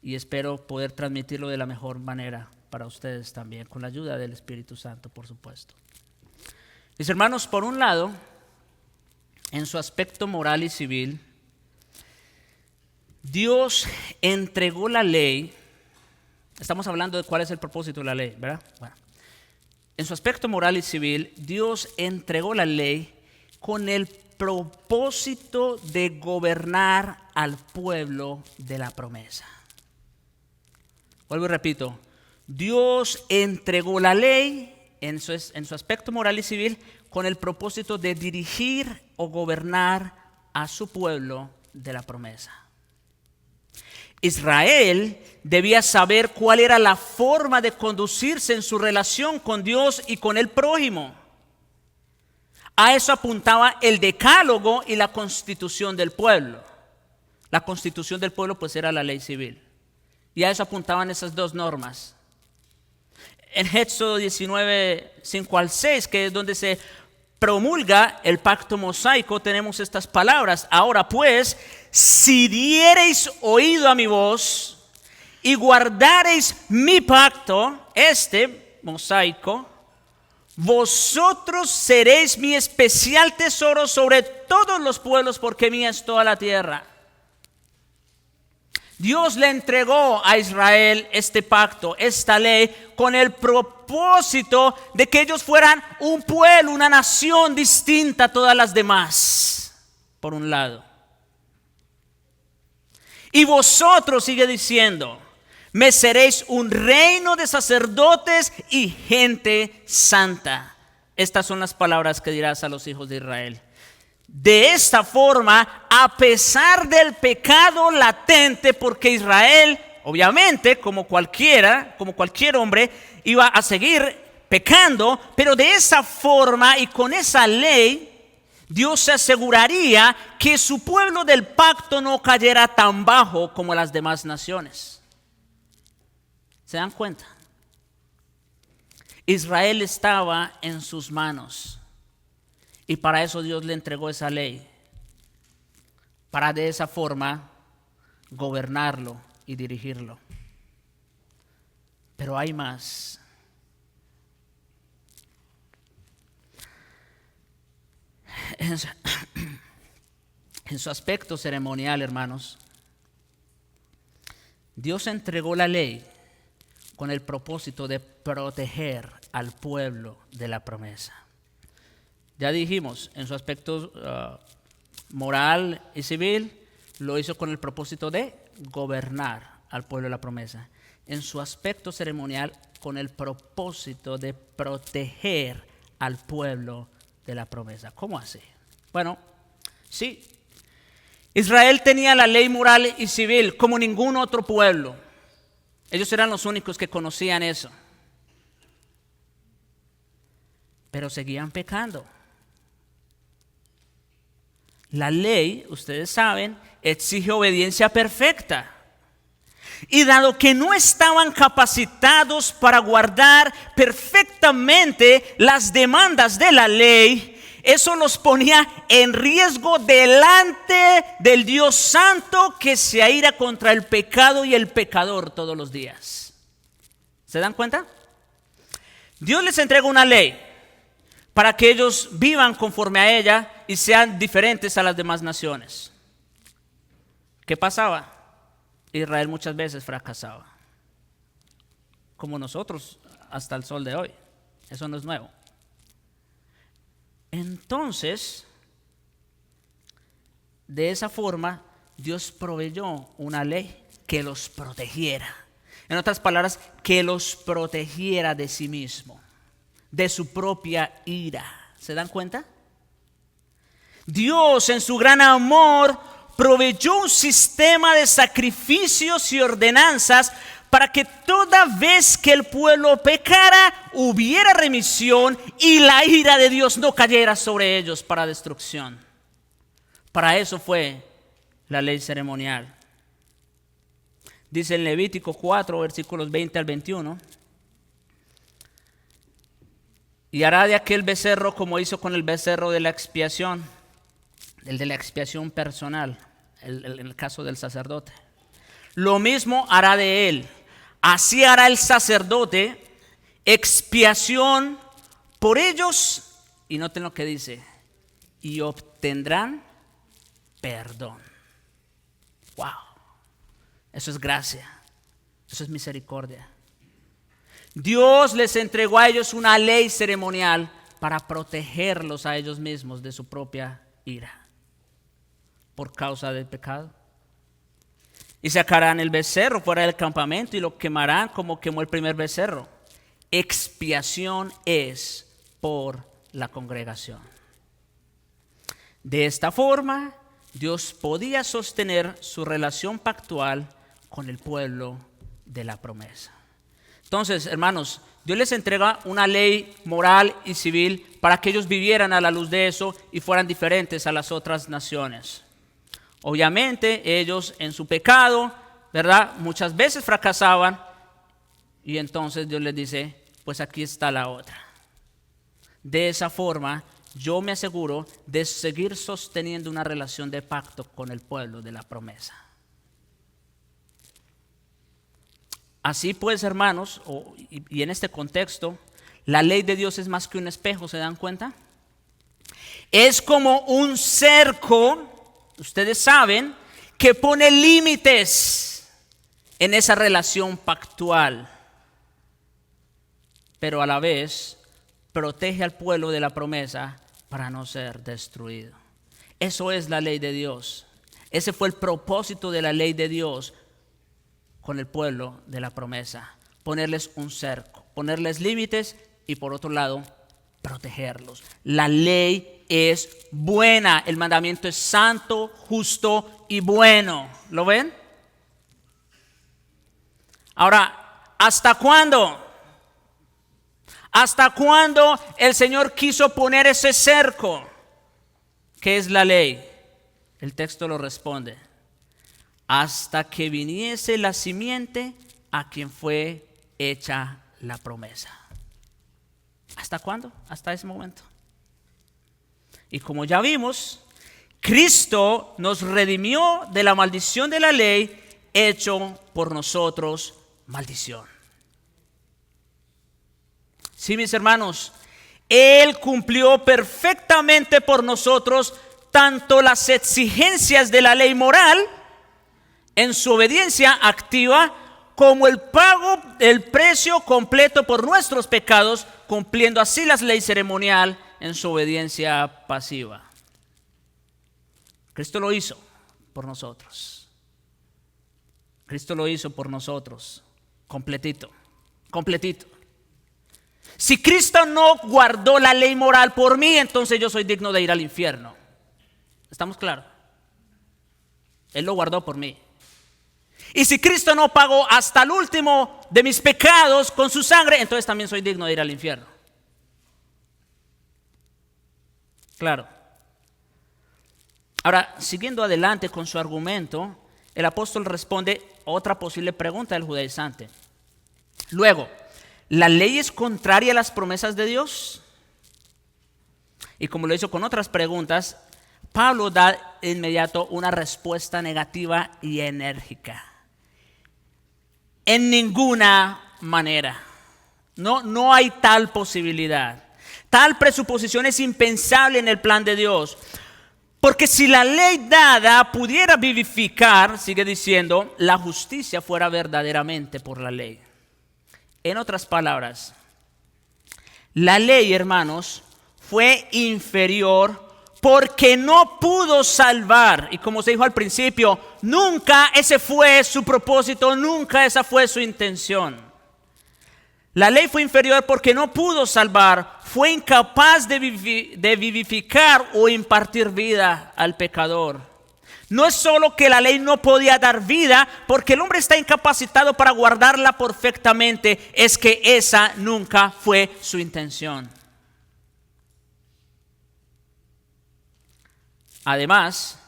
Speaker 1: Y espero poder transmitirlo de la mejor manera para ustedes también, con la ayuda del Espíritu Santo, por supuesto. Mis hermanos, por un lado, en su aspecto moral y civil, Dios entregó la ley. Estamos hablando de cuál es el propósito de la ley, ¿verdad? Bueno, en su aspecto moral y civil, Dios entregó la ley con el propósito de gobernar al pueblo de la promesa. Vuelvo y repito, Dios entregó la ley en su aspecto moral y civil con el propósito de dirigir o gobernar a su pueblo de la promesa. Israel debía saber cuál era la forma de conducirse en su relación con Dios y con el prójimo. A eso apuntaba el decálogo y la constitución del pueblo. La constitución del pueblo pues era la ley civil. Y a eso apuntaban esas dos normas. En Éxodo 19, 5 al 6, que es donde se promulga el pacto mosaico, tenemos estas palabras. Ahora pues, si diereis oído a mi voz y guardareis mi pacto, este mosaico, vosotros seréis mi especial tesoro sobre todos los pueblos, porque mía es toda la tierra. Dios le entregó a Israel este pacto, esta ley, con el propósito de que ellos fueran un pueblo, una nación distinta a todas las demás, por un lado. Y vosotros, sigue diciendo, me seréis un reino de sacerdotes y gente santa. Estas son las palabras que dirás a los hijos de Israel. De esta forma, a pesar del pecado latente, porque Israel, obviamente, como cualquier hombre, iba a seguir pecando, pero de esa forma y con esa ley, Dios se aseguraría que su pueblo del pacto no cayera tan bajo como las demás naciones. ¿Se dan cuenta? Israel estaba en sus manos. Y para eso Dios le entregó esa ley, para de esa forma gobernarlo y dirigirlo. Pero hay más. En su aspecto ceremonial, hermanos, Dios entregó la ley con el propósito de proteger al pueblo de la promesa. Ya dijimos, en su aspecto moral y civil, lo hizo con el propósito de gobernar al pueblo de la promesa. En su aspecto ceremonial, con el propósito de proteger al pueblo de la promesa. ¿Cómo así? Bueno, sí. Israel tenía la ley moral y civil como ningún otro pueblo. Ellos eran los únicos que conocían eso. Pero seguían pecando. La ley, ustedes saben, exige obediencia perfecta. Y dado que no estaban capacitados para guardar perfectamente las demandas de la ley, eso los ponía en riesgo delante del Dios Santo, que se aira contra el pecado y el pecador todos los días. ¿Se dan cuenta? Dios les entrega una ley para que ellos vivan conforme a ella y sean diferentes a las demás naciones. ¿Qué pasaba? Israel muchas veces fracasaba, como nosotros hasta el sol de hoy. Eso no es nuevo. Entonces, de esa forma, Dios proveyó una ley que los protegiera. En otras palabras, que los protegiera de sí mismo, de su propia ira. ¿Se dan cuenta? Dios, en su gran amor, proveyó un sistema de sacrificios y ordenanzas para que toda vez que el pueblo pecara, hubiera remisión y la ira de Dios no cayera sobre ellos para destrucción. Para eso fue la ley ceremonial. Dice en Levítico 4, versículos 20 al 21. Y hará de aquel becerro como hizo con el becerro de la expiación, el de la expiación personal, en el caso del sacerdote. Lo mismo hará de él. Así hará el sacerdote expiación por ellos. Y noten lo que dice. Y obtendrán perdón. Wow. Eso es gracia. Eso es misericordia. Dios les entregó a ellos una ley ceremonial para protegerlos a ellos mismos de su propia ira por causa del pecado. Y sacarán el becerro fuera del campamento y lo quemarán como quemó el primer becerro. Expiación es por la congregación. De esta forma, Dios podía sostener su relación pactual con el pueblo de la promesa. Entonces, hermanos, Dios les entrega una ley moral y civil para que ellos vivieran a la luz de eso y fueran diferentes a las otras naciones. Obviamente ellos en su pecado, ¿verdad? Muchas veces fracasaban y entonces Dios les dice, pues aquí está la otra. De esa forma yo me aseguro de seguir sosteniendo una relación de pacto con el pueblo de la promesa. Así pues, hermanos, y en este contexto, la ley de Dios es más que un espejo, ¿se dan cuenta? Es como un cerco. Ustedes saben que pone límites en esa relación pactual, pero a la vez protege al pueblo de la promesa para no ser destruido. Eso es la ley de Dios. Ese fue el propósito de la ley de Dios con el pueblo de la promesa. Ponerles un cerco, ponerles límites y por otro lado, protegerlos. La ley es buena, el mandamiento es santo, justo y bueno. ¿Lo ven? Ahora, ¿hasta cuándo? ¿Hasta cuándo el Señor quiso poner ese cerco? ¿Qué es la ley? El texto lo responde. Hasta que viniese la simiente a quien fue hecha la promesa. ¿Hasta cuándo? Hasta ese momento. Y como ya vimos, Cristo nos redimió de la maldición de la ley, hecho por nosotros maldición. Sí, mis hermanos, Él cumplió perfectamente por nosotros tanto las exigencias de la ley moral en su obediencia activa, como el pago del precio completo por nuestros pecados, cumpliendo así la ley ceremonial en su obediencia pasiva. Cristo lo hizo por nosotros. Cristo lo hizo por nosotros, completito, completito. Si Cristo no guardó la ley moral por mí, entonces yo soy digno de ir al infierno. ¿Estamos claros? Él lo guardó por mí. Y si Cristo no pagó hasta el último de mis pecados con su sangre, entonces también soy digno de ir al infierno. Claro. Ahora, siguiendo adelante con su argumento, el apóstol responde otra posible pregunta del judaizante. Luego, ¿la ley es contraria a las promesas de Dios? Y como lo hizo con otras preguntas, Pablo da de inmediato una respuesta negativa y enérgica. En ninguna manera. No hay tal posibilidad. Tal presuposición es impensable en el plan de Dios. Porque si la ley dada pudiera vivificar, sigue diciendo, la justicia fuera verdaderamente por la ley. En otras palabras, la ley, hermanos, fue inferior porque no pudo salvar. Y como se dijo al principio, nunca ese fue su propósito, nunca esa fue su intención. La ley fue inferior porque no pudo salvar, fue incapaz de vivificar o impartir vida al pecador. No es solo que la ley no podía dar vida, porque el hombre está incapacitado para guardarla perfectamente, es que esa nunca fue su intención. Además,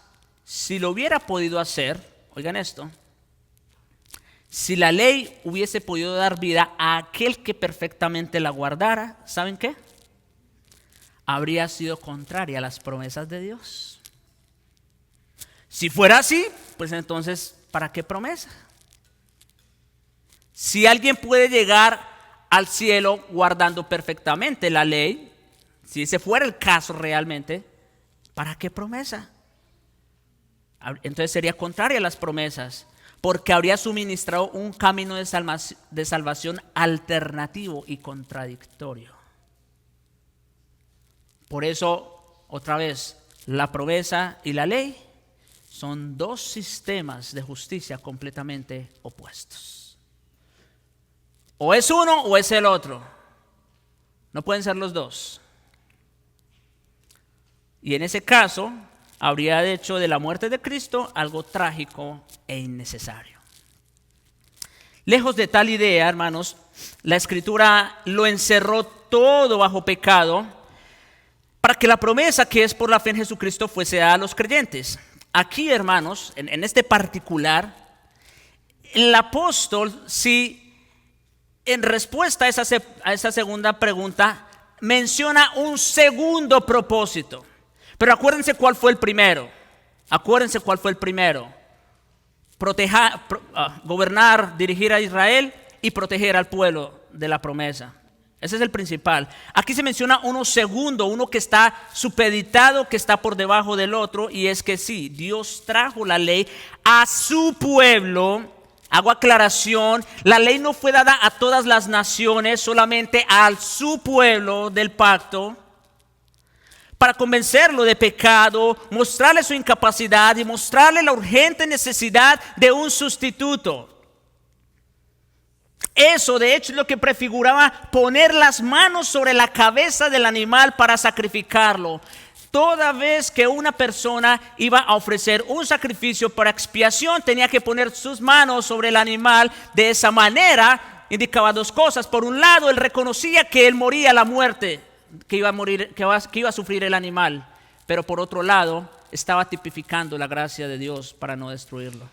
Speaker 1: si lo hubiera podido hacer, oigan esto, si la ley hubiese podido dar vida a aquel que perfectamente la guardara, ¿saben qué? Habría sido contraria a las promesas de Dios. Si fuera así, pues entonces, ¿para qué promesa? Si alguien puede llegar al cielo guardando perfectamente la ley, si ese fuera el caso realmente, ¿para qué promesa? Entonces sería contraria a las promesas, porque habría suministrado un camino de salvación alternativo y contradictorio. Por eso, otra vez, la promesa y la ley son dos sistemas de justicia completamente opuestos. O es uno o es el otro. No pueden ser los dos. Y en ese caso, habría hecho de la muerte de Cristo algo trágico e innecesario. Lejos de tal idea, hermanos, la Escritura lo encerró todo bajo pecado para que la promesa que es por la fe en Jesucristo fuese dada a los creyentes. Aquí, hermanos, en este particular, el apóstol, sí, en respuesta a esa segunda pregunta, menciona un segundo propósito. Pero acuérdense cuál fue el primero. Gobernar, dirigir a Israel y proteger al pueblo de la promesa. Ese es el principal. Aquí se menciona uno segundo, uno que está supeditado, que está por debajo del otro, y es que sí, Dios trajo la ley a su pueblo. Hago aclaración, la ley no fue dada a todas las naciones, solamente a su pueblo del pacto, para convencerlo de pecado, mostrarle su incapacidad y mostrarle la urgente necesidad de un sustituto. Eso, de hecho, es lo que prefiguraba poner las manos sobre la cabeza del animal para sacrificarlo. Toda vez que una persona iba a ofrecer un sacrificio para expiación, tenía que poner sus manos sobre el animal. De esa manera, indicaba dos cosas. Por un lado, él reconocía que él moría la muerte que iba a sufrir el animal, pero por otro lado estaba tipificando la gracia de Dios para no destruirlo.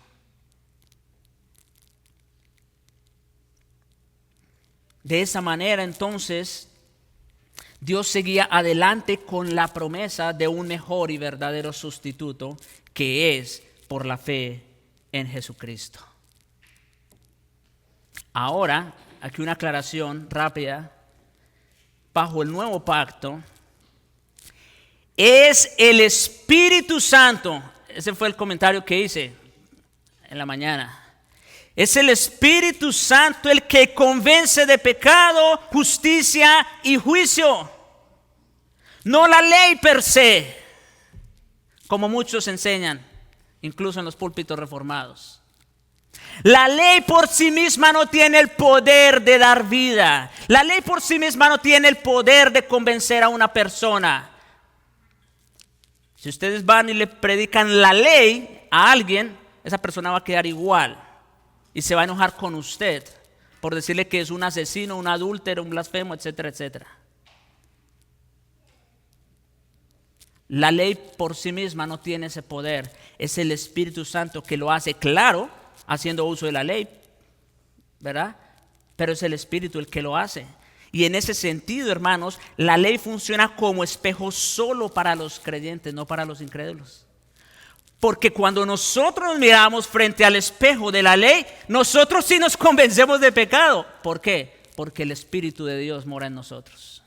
Speaker 1: De esa manera, entonces, Dios seguía adelante con la promesa de un mejor y verdadero sustituto, que es por la fe en Jesucristo. Ahora, aquí una aclaración rápida. Bajo el nuevo pacto, es el Espíritu Santo. Ese fue el comentario que hice en la mañana. Es el Espíritu Santo el que convence de pecado, justicia y juicio. No la ley per se, como muchos enseñan, incluso en los púlpitos reformados. La ley por sí misma no tiene el poder de dar vida. La ley por sí misma no tiene el poder de convencer a una persona. Si ustedes van y le predican la ley a alguien, esa persona va a quedar igual y se va a enojar con usted por decirle que es un asesino, un adúltero, un blasfemo, etcétera, etcétera. La ley por sí misma no tiene ese poder. Es el Espíritu Santo que lo hace, claro, haciendo uso de la ley, ¿verdad? Pero es el Espíritu el que lo hace. Y en ese sentido, hermanos, la ley funciona como espejo solo para los creyentes, no para los incrédulos. Porque cuando nosotros nos miramos frente al espejo de la ley, nosotros sí nos convencemos de pecado. ¿Por qué? Porque el Espíritu de Dios mora en nosotros.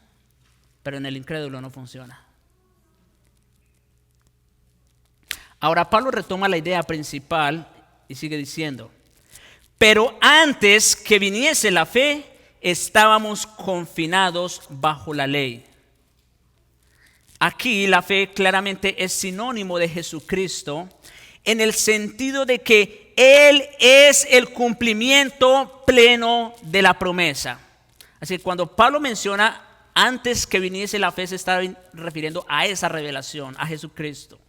Speaker 1: Pero en el incrédulo no funciona. Ahora Pablo retoma la idea principal y sigue diciendo, pero antes que viniese la fe, estábamos confinados bajo la ley. Aquí la fe claramente es sinónimo de Jesucristo en el sentido de que Él es el cumplimiento pleno de la promesa. Así que cuando Pablo menciona antes que viniese la fe, se está refiriendo a esa revelación, a Jesucristo.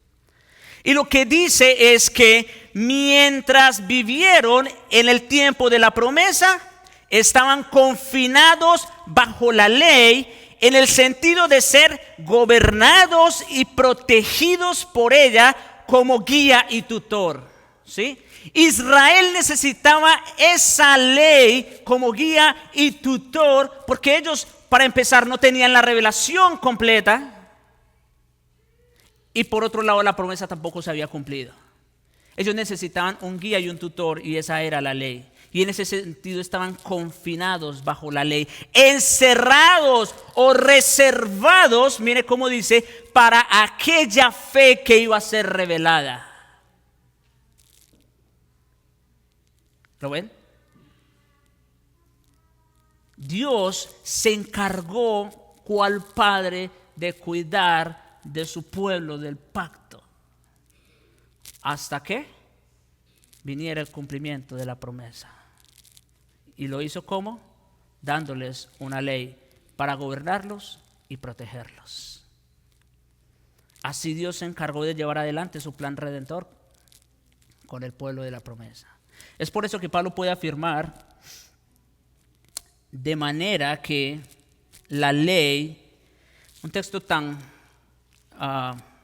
Speaker 1: Y lo que dice es que mientras vivieron en el tiempo de la promesa, estaban confinados bajo la ley en el sentido de ser gobernados y protegidos por ella como guía y tutor, ¿sí? Israel necesitaba esa ley como guía y tutor porque ellos, para empezar, no tenían la revelación completa y por otro lado la promesa tampoco se había cumplido. Ellos necesitaban un guía y un tutor y esa era la ley. Y en ese sentido estaban confinados bajo la ley, encerrados o reservados, mire cómo dice, para aquella fe que iba a ser revelada. ¿Lo ven? Dios se encargó, cual padre, de cuidar de su pueblo, del pacto, hasta que viniera el cumplimiento de la promesa. ¿Y lo hizo cómo? Dándoles una ley para gobernarlos y protegerlos. Así Dios se encargó de llevar adelante su plan redentor con el pueblo de la promesa. Es por eso que Pablo puede afirmar de manera que la ley, un texto tan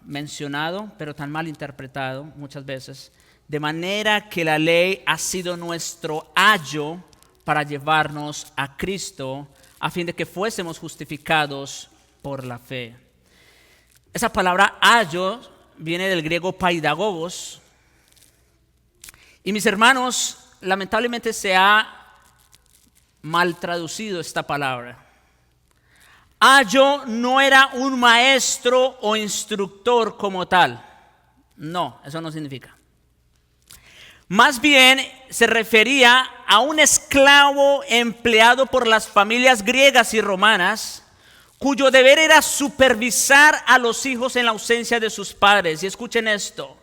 Speaker 1: mencionado pero tan mal interpretado muchas veces, de manera que la ley ha sido nuestro ayo para llevarnos a Cristo, a fin de que fuésemos justificados por la fe. Esa palabra ayo viene del griego paidagogos. Y mis hermanos, lamentablemente se ha mal traducido esta palabra. Ayo no era un maestro o instructor como tal. No, eso no significa. Más bien se refería a un esclavo empleado por las familias griegas y romanas, cuyo deber era supervisar a los hijos en la ausencia de sus padres. Y escuchen esto,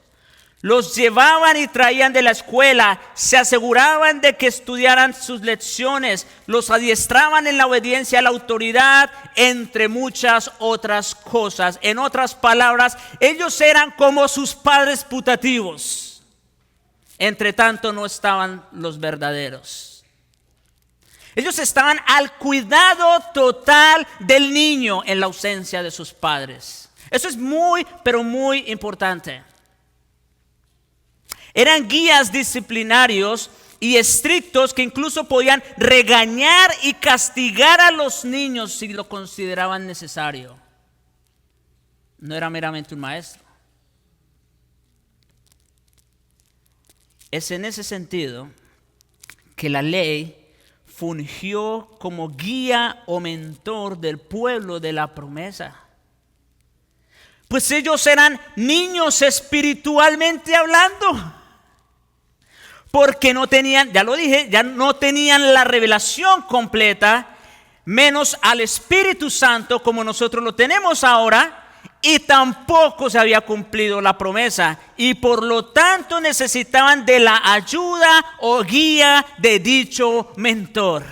Speaker 1: los llevaban y traían de la escuela, se aseguraban de que estudiaran sus lecciones, los adiestraban en la obediencia a la autoridad, entre muchas otras cosas. En otras palabras, ellos eran como sus padres putativos. Entre tanto no estaban los verdaderos. Ellos estaban al cuidado total del niño en la ausencia de sus padres. Eso es muy, pero muy importante. Eran guías disciplinarios y estrictos que incluso podían regañar y castigar a los niños si lo consideraban necesario. No era meramente un maestro. Es en ese sentido que la ley fungió como guía o mentor del pueblo de la promesa. Pues ellos eran niños espiritualmente hablando. Porque no tenían, ya lo dije, ya no tenían la revelación completa, menos al Espíritu Santo como nosotros lo tenemos ahora. Y tampoco se había cumplido la promesa y por lo tanto necesitaban de la ayuda o guía de dicho mentor.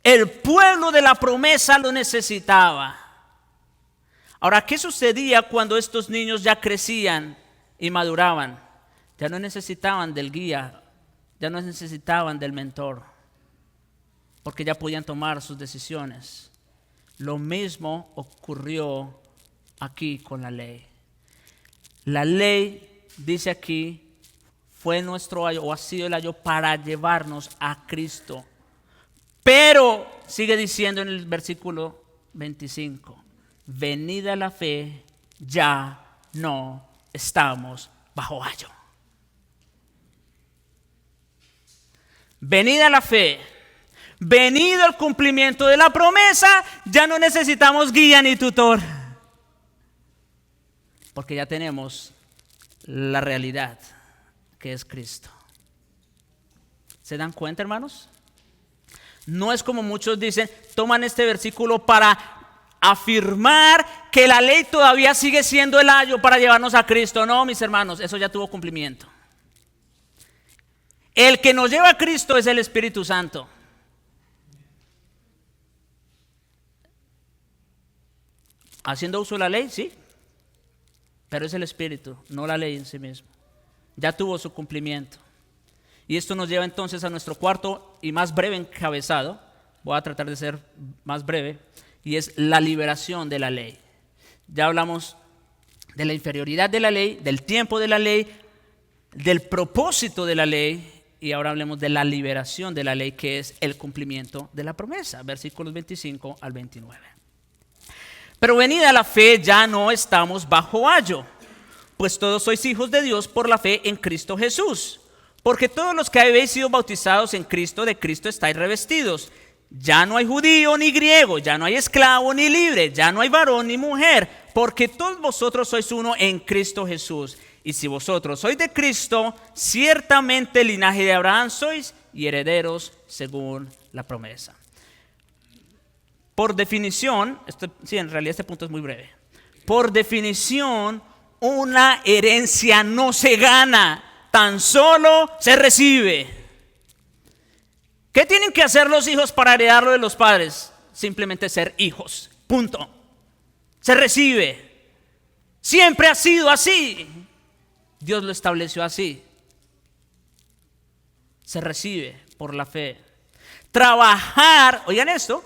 Speaker 1: El pueblo de la promesa lo necesitaba. Ahora, ¿qué sucedía cuando estos niños ya crecían y maduraban? Ya no necesitaban del guía, ya no necesitaban del mentor, porque ya podían tomar sus decisiones. Lo mismo ocurrió aquí con la ley. La ley, dice aquí, fue nuestro ayo o ha sido el ayo para llevarnos a Cristo. Pero, sigue diciendo en el versículo 25, venida la fe, ya no estamos bajo ayo. Venida la fe, venido el cumplimiento de la promesa, ya no necesitamos guía ni tutor. Porque ya tenemos la realidad que es Cristo. ¿Se dan cuenta, hermanos? No es como muchos dicen, toman este versículo para afirmar que la ley todavía sigue siendo el ayo para llevarnos a Cristo. No, mis hermanos, eso ya tuvo cumplimiento. El que nos lleva a Cristo es el Espíritu Santo. Haciendo uso de la ley, sí, pero es el Espíritu, no la ley en sí mismo. Ya tuvo su cumplimiento. Y esto nos lleva entonces a nuestro cuarto y más breve encabezado. Voy a tratar de ser más breve. Y es la liberación de la ley. Ya hablamos de la inferioridad de la ley, del tiempo de la ley, del propósito de la ley. Y ahora hablemos de la liberación de la ley, que es el cumplimiento de la promesa. Versículos 25 al 29. Pero venida la fe, ya no estamos bajo ayo, pues todos sois hijos de Dios por la fe en Cristo Jesús. Porque todos los que habéis sido bautizados en Cristo, de Cristo estáis revestidos. Ya no hay judío ni griego, ya no hay esclavo ni libre, ya no hay varón ni mujer, porque todos vosotros sois uno en Cristo Jesús. Y si vosotros sois de Cristo, ciertamente el linaje de Abraham sois y herederos según la promesa. Por definición, en realidad este punto es muy breve. Por definición, una herencia no se gana, tan solo se recibe. ¿Qué tienen que hacer los hijos para heredar lo de los padres? Simplemente ser hijos, punto. Se recibe. Siempre ha sido así. Dios lo estableció así. Se recibe por la fe. Trabajar, oigan esto,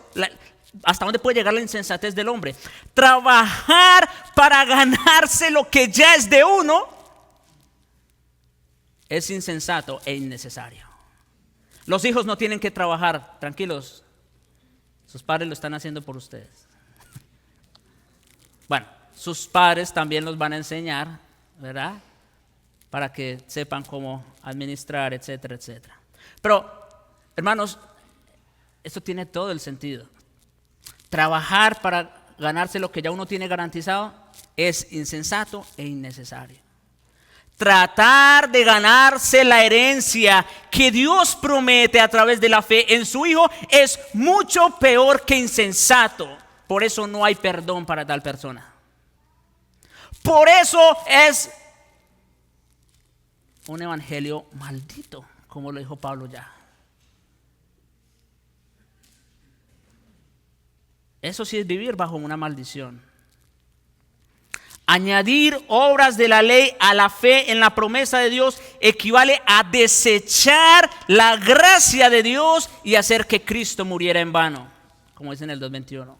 Speaker 1: ¿hasta dónde puede llegar la insensatez del hombre? Trabajar para ganarse lo que ya es de uno es insensato e innecesario. Los hijos no tienen que trabajar, tranquilos, sus padres lo están haciendo por ustedes. Bueno, sus padres también los van a enseñar, ¿verdad? Para que sepan cómo administrar, etcétera, etcétera. Pero, hermanos, esto tiene todo el sentido. Trabajar para ganarse lo que ya uno tiene garantizado es insensato e innecesario. Tratar de ganarse la herencia que Dios promete a través de la fe en su Hijo es mucho peor que insensato. Por eso no hay perdón para tal persona. Por eso es un evangelio maldito, como lo dijo Pablo ya. Eso sí es vivir bajo una maldición. Añadir obras de la ley a la fe en la promesa de Dios equivale a desechar la gracia de Dios y hacer que Cristo muriera en vano, como dice en el 2:21.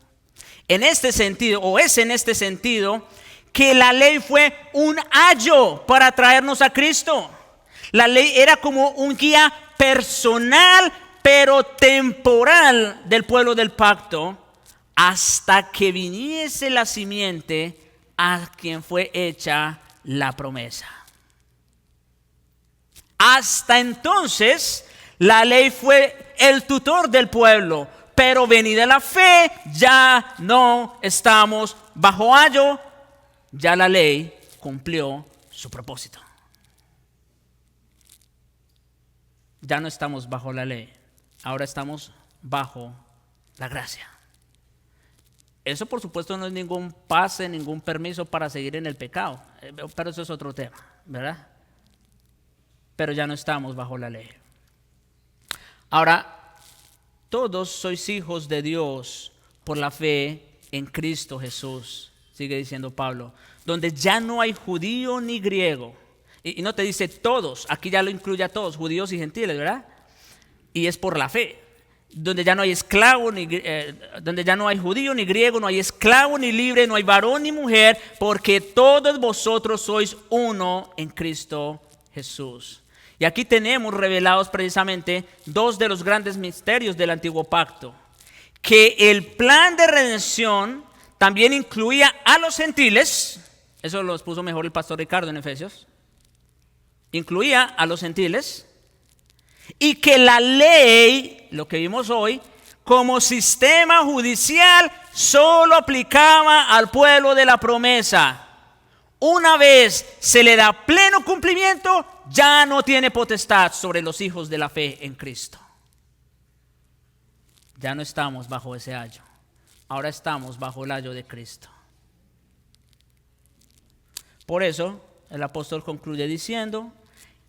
Speaker 1: En este sentido, o es en este sentido, que la ley fue un ayo para traernos a Cristo. La ley era como un guía personal, pero temporal del pueblo del pacto, hasta que viniese la simiente a quien fue hecha la promesa. Hasta entonces, la ley fue el tutor del pueblo, pero venida la fe, ya no estamos bajo ayo, ya la ley cumplió su propósito. Ya no estamos bajo la ley, ahora estamos bajo la gracia. Eso por supuesto no es ningún pase, ningún permiso para seguir en el pecado, pero eso es otro tema, ¿verdad? Pero ya no estamos bajo la ley. Ahora, todos sois hijos de Dios por la fe en Cristo Jesús, sigue diciendo Pablo, donde ya no hay judío ni griego. Y no te dice todos, aquí ya lo incluye a todos, judíos y gentiles, ¿verdad? Y es por la fe. Donde ya no hay esclavo, donde ya no hay judío ni griego, no hay esclavo ni libre, no hay varón ni mujer, porque todos vosotros sois uno en Cristo Jesús. Y aquí tenemos revelados precisamente dos de los grandes misterios del antiguo pacto, que el plan de redención también incluía a los gentiles, eso lo expuso mejor el pastor Ricardo en Efesios, incluía a los gentiles, y que la ley, lo que vimos hoy, como sistema judicial, solo aplicaba al pueblo de la promesa. una vez se le da pleno cumplimiento, ya no tiene potestad sobre los hijos de la fe en Cristo. Ya no estamos bajo ese ayo. Ahora estamos bajo el ayo de Cristo. Por eso el apóstol concluye diciendo: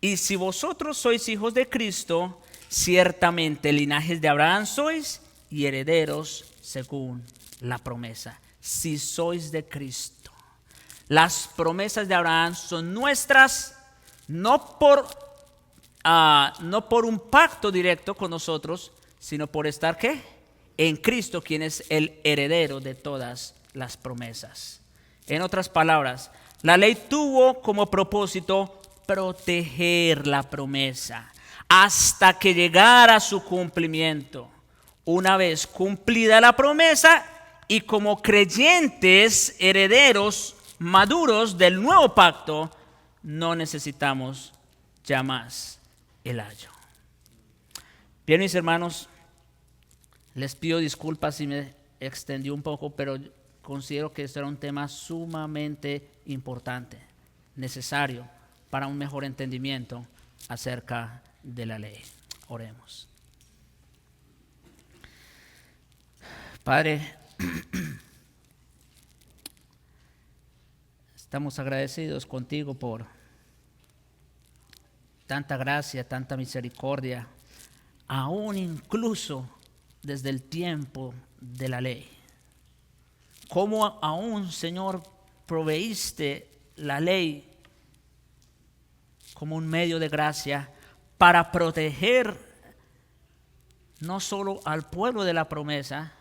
Speaker 1: y si vosotros sois hijos de Cristo, ciertamente linajes de Abraham sois y herederos según la promesa. Si sois de Cristo. Las promesas de Abraham son nuestras, no por un pacto directo con nosotros, sino por estar ¿qué? En Cristo, quien es el heredero de todas las promesas. En otras palabras, la ley tuvo como propósito proteger la promesa hasta que llegara su cumplimiento. Una vez cumplida la promesa y como creyentes herederos maduros del nuevo pacto, no necesitamos ya más el ayo. Bien, mis hermanos, les pido disculpas si me extendí un poco, pero considero que este era un tema sumamente importante, necesario para un mejor entendimiento acerca de la ley. Oremos. Padre, estamos agradecidos contigo por tanta gracia, tanta misericordia, aún incluso desde el tiempo de la ley. Cómo aún, Señor, proveíste la ley como un medio de gracia para proteger no solo al pueblo de la promesa,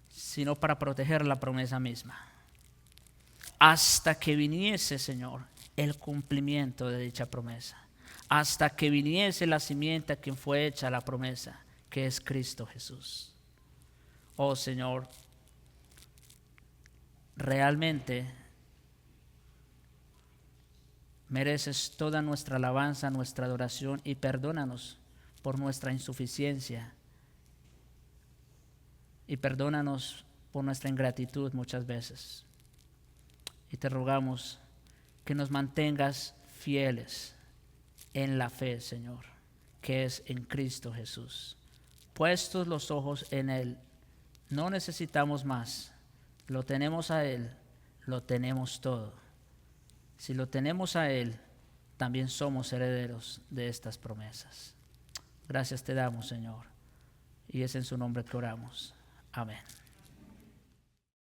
Speaker 1: sino para proteger la promesa misma. Hasta que viniese, Señor, el cumplimiento de dicha promesa. Hasta que viniese la simiente a quien fue hecha la promesa, que es Cristo Jesús. Oh Señor, realmente mereces toda nuestra alabanza, nuestra adoración, y perdónanos por nuestra insuficiencia y perdónanos por nuestra ingratitud muchas veces. Y te rogamos que nos mantengas fieles en la fe, Señor, que es en Cristo Jesús. Puestos los ojos en Él, no necesitamos más. Lo tenemos a Él, lo tenemos todo. Si lo tenemos a Él, también somos herederos de estas promesas. Gracias te damos, Señor, y es en su nombre que oramos. Amén.